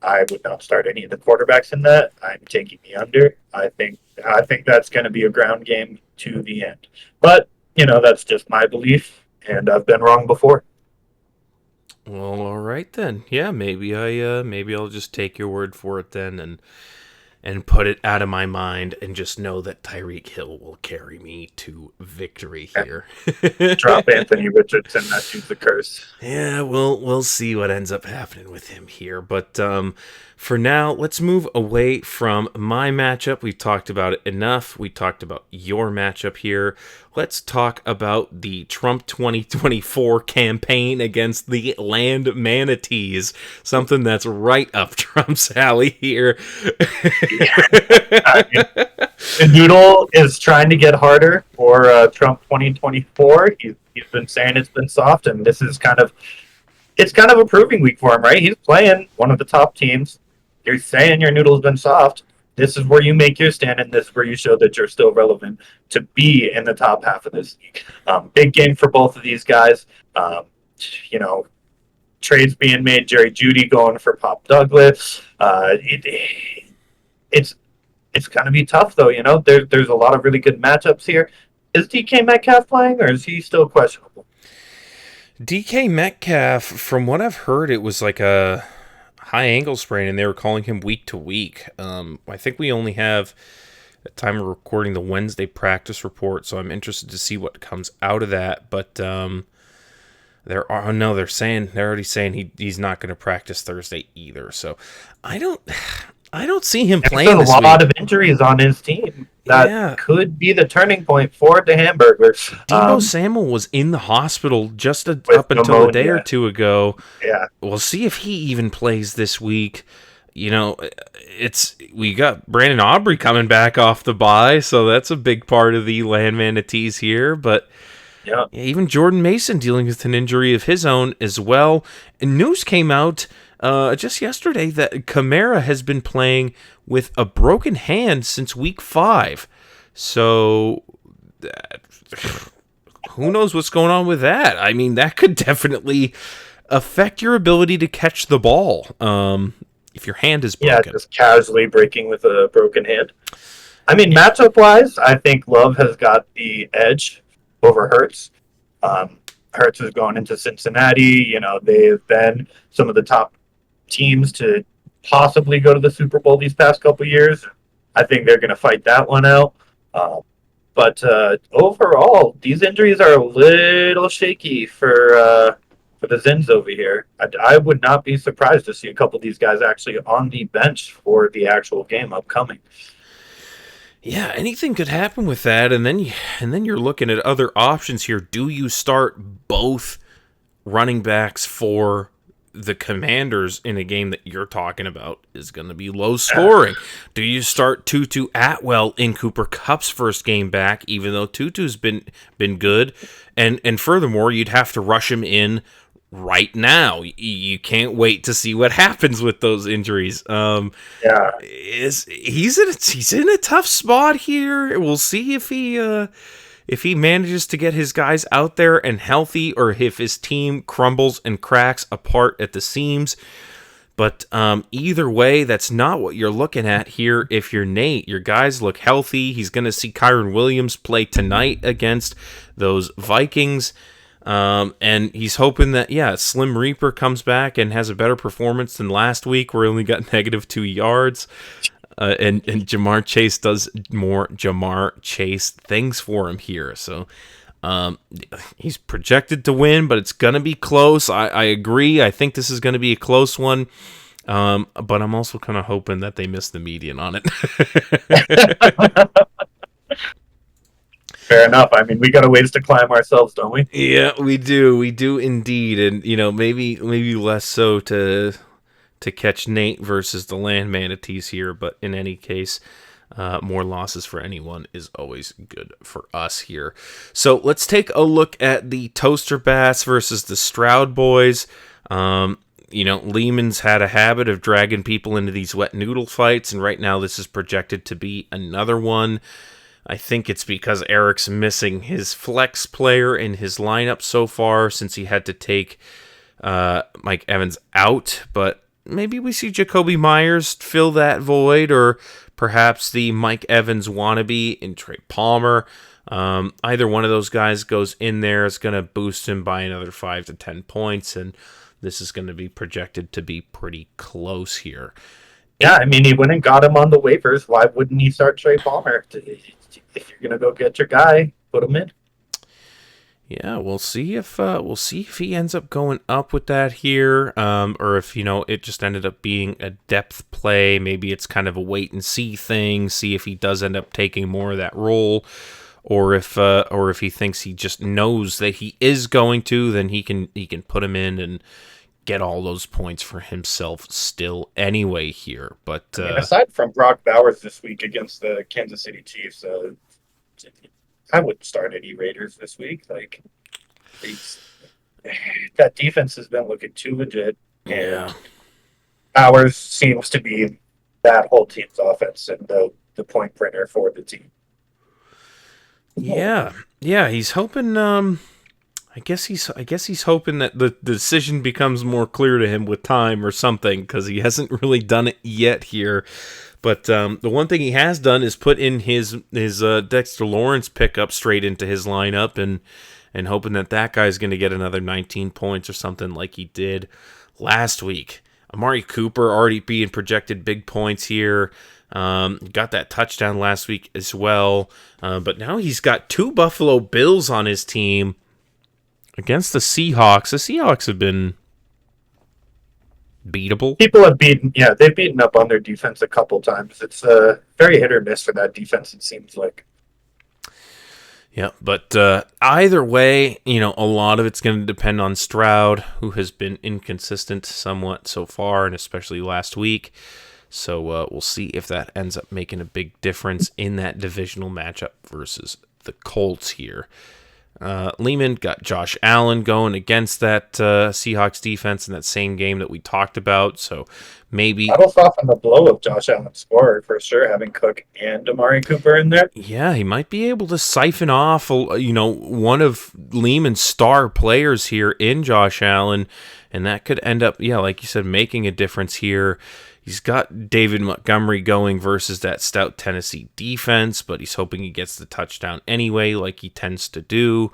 I would not start any of the quarterbacks in that. I'm taking the under. I think that's going to be a ground game to the end. But, that's just my belief, and I've been wrong before.
Well, all right then. Yeah, maybe I'll just take your word for it then and put it out of my mind and just know that Tyreek Hill will carry me to victory here.
Drop Anthony Richardson, that's the curse.
Yeah, we'll see what ends up happening with him here. But for now, let's move away from my matchup. We've talked about it enough. We talked about your matchup here. Let's talk about the Trump 2024 campaign against the land manatees. Something that's right up Trump's alley here.
The noodle is trying to get harder for Trump 2024. He's been saying it's been soft, and it's kind of a proving week for him, right? He's playing one of the top teams. You're saying your noodle's been soft. This is where you make your stand, and this is where you show that you're still relevant to be in the top half of this league. Big game for both of these guys. Trades being made. Jerry Jeudy going for Pop Douglas. It's going to be tough, though. There's a lot of really good matchups here. Is DK Metcalf playing, or is he still questionable?
DK Metcalf, from what I've heard, it was like a high ankle sprain, and they were calling him week to week. I think we only have, at the time of recording, the Wednesday practice report, so I'm interested to see what comes out of that. But they're already saying he's not going to practice Thursday either. So I don't see him playing this week.
There's a lot of injuries on his team. That could be the turning point for the Hamburgers.
Debo Samuel was in the hospital just up until pneumonia. A day or two ago.
Yeah,
we'll see if he even plays this week. You know, we got Brandon Aubrey coming back off the bye, so that's a big part of the Land Manatees here. But even Jordan Mason dealing with an injury of his own as well. And news came out just yesterday that Kamara has been playing with a broken hand since week 5. So who knows what's going on with that? I mean, that could definitely affect your ability to catch the ball if your hand is broken.
Yeah, just casually breaking with a broken hand. I mean, matchup-wise, I think Love has got the edge over Hurts. Hurts is going into Cincinnati. You know, they've been some of the top teams to possibly go to the Super Bowl these past couple years. I think they're going to fight that one out. But overall, these injuries are a little shaky for the Zins over here. I would not be surprised to see a couple of these guys actually on the bench for the actual game upcoming.
Yeah, anything could happen with that, and then you're looking at other options here. Do you start both running backs for the Commanders in a game that you're talking about is going to be low scoring? Do you start Tutu Atwell in Cooper Kupp's first game back, even though Tutu's been good? And furthermore, you'd have to rush him in right now. You can't wait to see what happens with those injuries. He's in a tough spot here. We'll see if he manages to get his guys out there and healthy, or if his team crumbles and cracks apart at the seams. But either way, that's not what you're looking at here. If you're Nate, your guys look healthy. He's going to see Kyron Williams play tonight against those Vikings. And he's hoping that, Slim Reaper comes back and has a better performance than last week, where he only got -2 yards. And Jamar Chase does more Jamar Chase things for him here. So he's projected to win, but it's going to be close. I agree. I think this is going to be a close one. But I'm also kind of hoping that they miss the median on it.
Fair enough. I mean, we got a ways to climb ourselves, don't we?
Yeah, we do. We do indeed. And, maybe less so to catch Nate versus the Land Manatees here, but in any case, more losses for anyone is always good for us here. So let's take a look at the Toaster Bass versus the Stroud Boys. Lehman's had a habit of dragging people into these wet noodle fights, and right now this is projected to be another one. I think it's because Eric's missing his flex player in his lineup so far, since he had to take Mike Evans out, but maybe we see Jacoby Myers fill that void, or perhaps the Mike Evans wannabe in Trey Palmer. Either one of those guys goes in there, is going to boost him by another 5 to 10 points, and this is going to be projected to be pretty close here.
Yeah, I mean, he went and got him on the waivers. Why wouldn't he start Trey Palmer? If you're going to go get your guy, put him in.
Yeah, we'll see if he ends up going up with that here, or if it just ended up being a depth play. Maybe it's kind of a wait and see thing. See if he does end up taking more of that role, or if he thinks he just knows that he is going to, then he can put him in and get all those points for himself still anyway here. But
aside from Brock Bowers this week against the Kansas City Chiefs, I wouldn't start any Raiders this week. Like, that defense has been looking too legit.
Yeah.
And Bowers seems to be that whole team's offense and the point printer for the team.
Yeah, he's hoping. I guess he's hoping that the decision becomes more clear to him with time or something, because he hasn't really done it yet here. But the one thing he has done is put in his Dexter Lawrence pickup straight into his lineup and hoping that guy's going to get another 19 points or something like he did last week. Amari Cooper already being projected big points here. Got that touchdown last week as well. But now he's got 2 Buffalo Bills on his team against the Seahawks. The Seahawks have been beatable.
People have they've beaten up on their defense a couple times. It's very hit or miss for that defense, it seems like.
Yeah, but either way, a lot of it's going to depend on Stroud, who has been inconsistent somewhat so far, and especially last week. So we'll see if that ends up making a big difference in that divisional matchup versus the Colts here. Lehman got Josh Allen going against that Seahawks defense in that same game that we talked about. So maybe
that'll soften the blow of Josh Allen's score for sure, having Cook and Amari Cooper in there.
Yeah, he might be able to siphon off, one of Lehman's star players here in Josh Allen, and that could end up, like you said, making a difference here. He's got David Montgomery going versus that stout Tennessee defense, but he's hoping he gets the touchdown anyway, like he tends to do.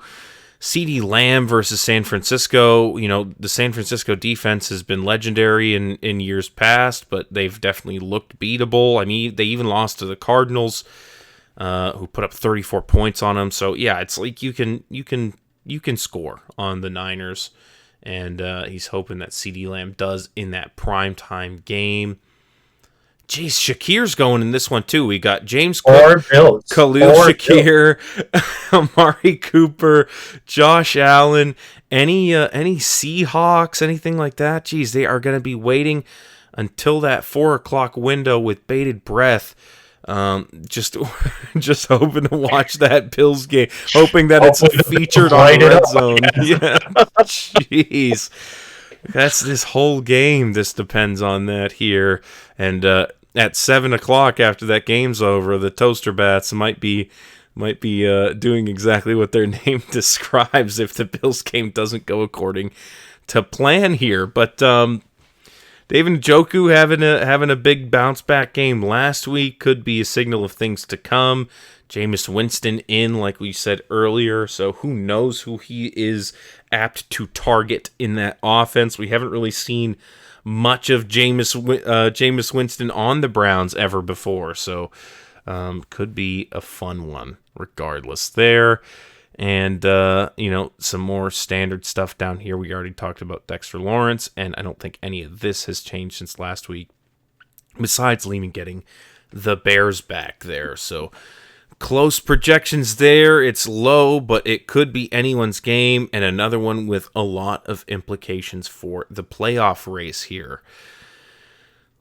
CeeDee Lamb versus San Francisco. The San Francisco defense has been legendary in years past, but they've definitely looked beatable. I mean, they even lost to the Cardinals, who put up 34 points on them. So yeah, it's like you can score on the Niners. And he's hoping that CeeDee Lamb does in that primetime game. Jeez, Shakir's going in this one too. We got James Cook, Khalil Shakir, Amari Cooper, Josh Allen, any Seahawks, anything like that. Jeez, they are going to be waiting until that 4:00 window with bated breath. Just hoping to watch that Bills game, hoping that it's featured on the Red Zone. Yeah, jeez, that's this whole game. This depends on that here, and at 7:00 after that game's over, the Toaster Bats might be doing exactly what their name describes if the Bills game doesn't go according to plan here, but. David Njoku having a big bounce back game last week could be a signal of things to come. Jameis Winston in, like we said earlier, so who knows who he is apt to target in that offense. We haven't really seen much of Jameis Winston on the Browns ever before, so could be a fun one regardless there. And, some more standard stuff down here. We already talked about Dexter Lawrence, and I don't think any of this has changed since last week, besides Lehman getting the Bears back there. So close projections there. It's low, but it could be anyone's game, and another one with a lot of implications for the playoff race here.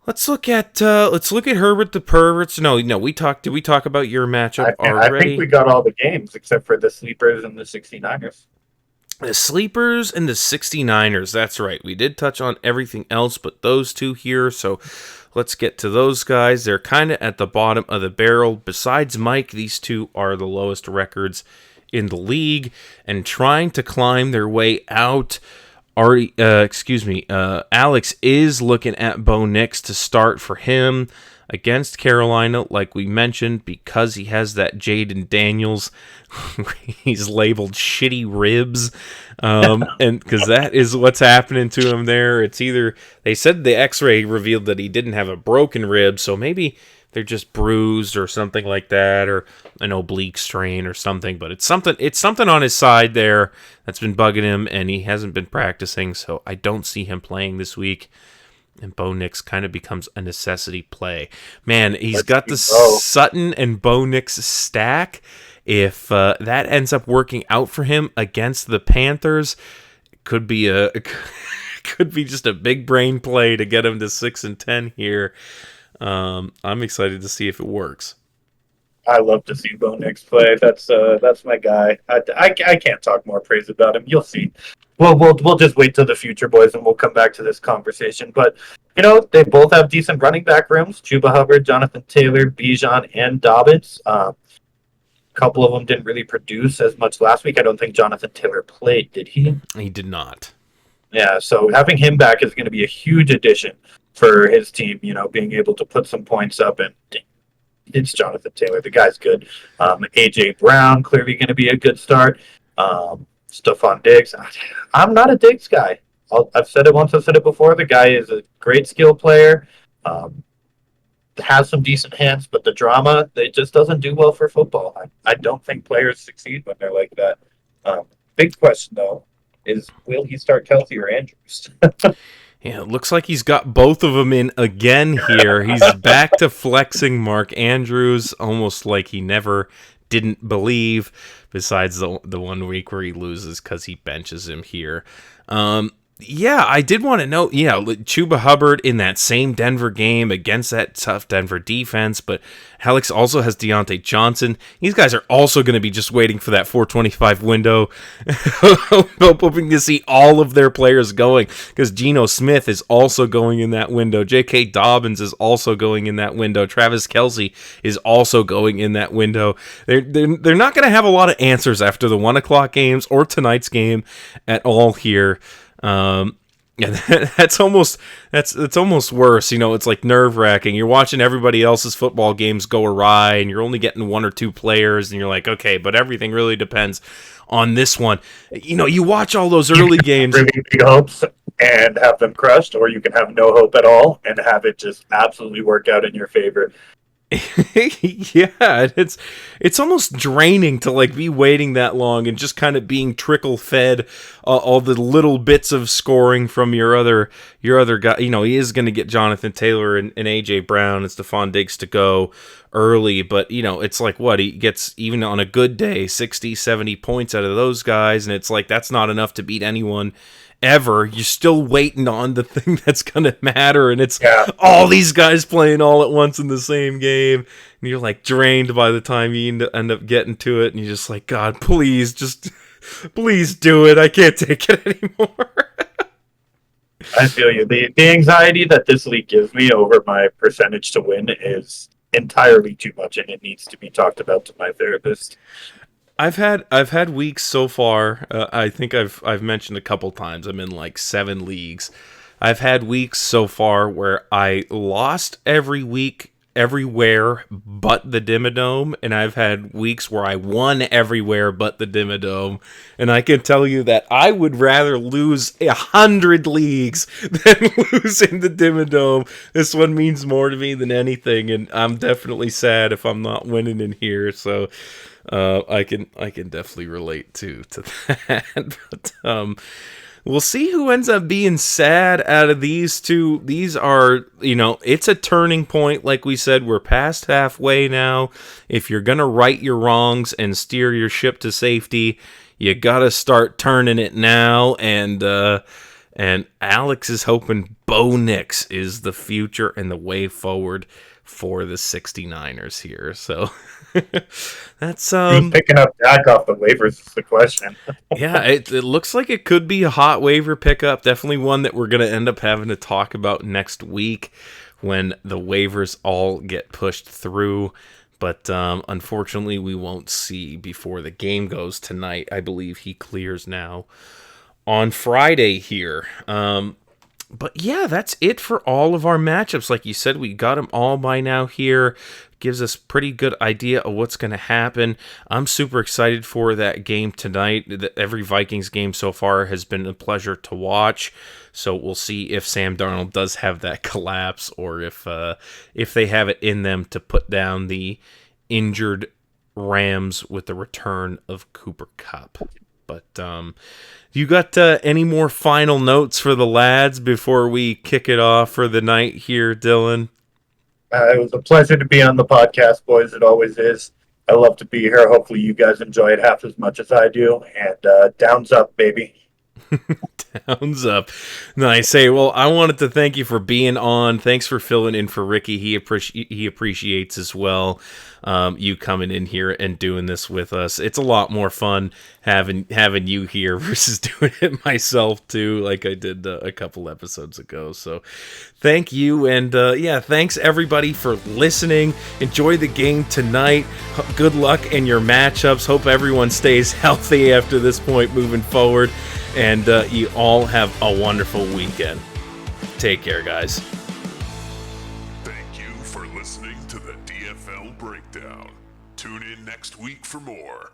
Let's look at Herbert the Perverts. No, did we talk about your matchup already?
I think we got all the games except for the sleepers and the 69ers.
The sleepers and the 69ers, that's right. We did touch on everything else but those two here, so let's get to those guys. They're kind of at the bottom of the barrel. Besides Mike, these two are the lowest records in the league and trying to climb their way out. Alex is looking at Bo Nix to start for him against Carolina, like we mentioned, because he has that Jaden Daniels. He's labeled shitty ribs, and because that is what's happening to him there. It's either they said the X-ray revealed that he didn't have a broken rib, so maybe they're just bruised or something like that, or an oblique strain or something. But it's something on his side there that's been bugging him, and he hasn't been practicing, so I don't see him playing this week. And Bo Nix kind of becomes a necessity play. Man, he's got the Sutton and Bo Nix stack. If that ends up working out for him against the Panthers, it could be just a big brain play to get him to 6-10 here. I'm excited to see if it works.
I love to see Bo Nix play. That's my guy. I can't talk more praise about him. You'll see. We'll just wait till the future, boys, and we'll come back to this conversation. But they both have decent running back rooms. Chuba Hubbard, Jonathan Taylor, Bijan, and Dobbins. A couple of them didn't really produce as much last week. I don't think Jonathan Taylor played. Did he?
He did not.
Yeah, so having him back is going to be a huge addition for his team. Being able to put some points up, and it's Jonathan Taylor. The guy's good. AJ Brown clearly going to be a good start. Stephon Diggs. I'm not a Diggs guy. I've said it once. I've said it before. The guy is a great skill player. Um, has some decent hands, but the drama, it just doesn't do well for football. I don't think players succeed when they're like that. Big question, though, is will he start Kelsey or Andrews?
Yeah, it looks like he's got both of them in again here. He's back to flexing Mark Andrews, almost like he never didn't believe, besides the 1 week where he loses because he benches him here. Yeah, I did want to note, Chuba Hubbard in that same Denver game against that tough Denver defense, but Alex also has Deontay Johnson. These guys are also going to be just waiting for that 425 window, hoping to see all of their players going, because Geno Smith is also going in that window. J.K. Dobbins is also going in that window. Travis Kelce is also going in that window. They're not going to have a lot of answers after the 1 o'clock games or tonight's game at all here. That's almost worse. It's like nerve-wracking. You're watching everybody else's football games go awry, and you're only getting 1 or 2 players, and you're like, okay, but everything really depends on this one. You watch all those early games.
Really big hopes and have them crushed, or you can have no hope at all and have it just absolutely work out in your favor.
Yeah, it's almost draining to be waiting that long and just kind of being trickle fed all the little bits of scoring from your other guy. He is going to get Jonathan Taylor and AJ Brown and Stephon Diggs to go early, but it's like what he gets, even on a good day, 60, 70 points out of those guys, and it's like that's not enough to beat anyone ever. You're still waiting on the thing that's gonna matter, and it's all these guys playing all at once in the same game, and you're drained by the time you end up getting to it, and you're just like, God, please do it. I can't take it anymore.
I feel you. The anxiety that this league gives me over my percentage to win is entirely too much, and it needs to be talked about to my therapist.
I've had weeks so far. I think I've mentioned a couple times. I'm in 7 leagues. I've had weeks so far where I lost every week everywhere but the Dimmadome, and I've had weeks where I won everywhere but the Dimmadome. And I can tell you that I would rather lose 100 leagues than lose in the Dimmadome. This one means more to me than anything, and I'm definitely sad if I'm not winning in here. So. I can definitely relate to that, but we'll see who ends up being sad out of these two. These are, it's a turning point. Like we said, we're past halfway now. If you're gonna right your wrongs and steer your ship to safety, you gotta start turning it now. And Alex is hoping Bo Nix is the future and the way forward for the 69ers here. So. That's
Who's picking up Dak off the waivers is the question.
Yeah, it looks like it could be a hot waiver pickup. Definitely one that we're going to end up having to talk about next week when the waivers all get pushed through. But unfortunately, we won't see before the game goes tonight. I believe he clears now on Friday here. But yeah, that's it for all of our matchups. Like you said, we got them all by now here. Gives us pretty good idea of what's going to happen. I'm super excited for that game tonight. Every Vikings game so far has been a pleasure to watch. So we'll see if Sam Darnold does have that collapse, or if they have it in them to put down the injured Rams with the return of Cooper Kupp. But you got any more final notes for the lads before we kick it off for the night here, Dylan?
It was a pleasure to be on the podcast, boys. It always is. I love to be here. Hopefully you guys enjoy it half as much as I do. And downs up, baby.
Downs up. Nice. Hey, well, I wanted to thank you for being on. Thanks for filling in for Ricky. He appreciates as well you coming in here and doing this with us. It's a lot more fun having you here versus doing it myself too, like I did a couple episodes ago. So thank you, and thanks everybody for listening. Enjoy the game tonight. Good luck in your matchups. Hope everyone stays healthy after this point moving forward. And you all have a wonderful weekend. Take care, guys.
Thank you for listening to the DFL Breakdown. Tune in next week for more.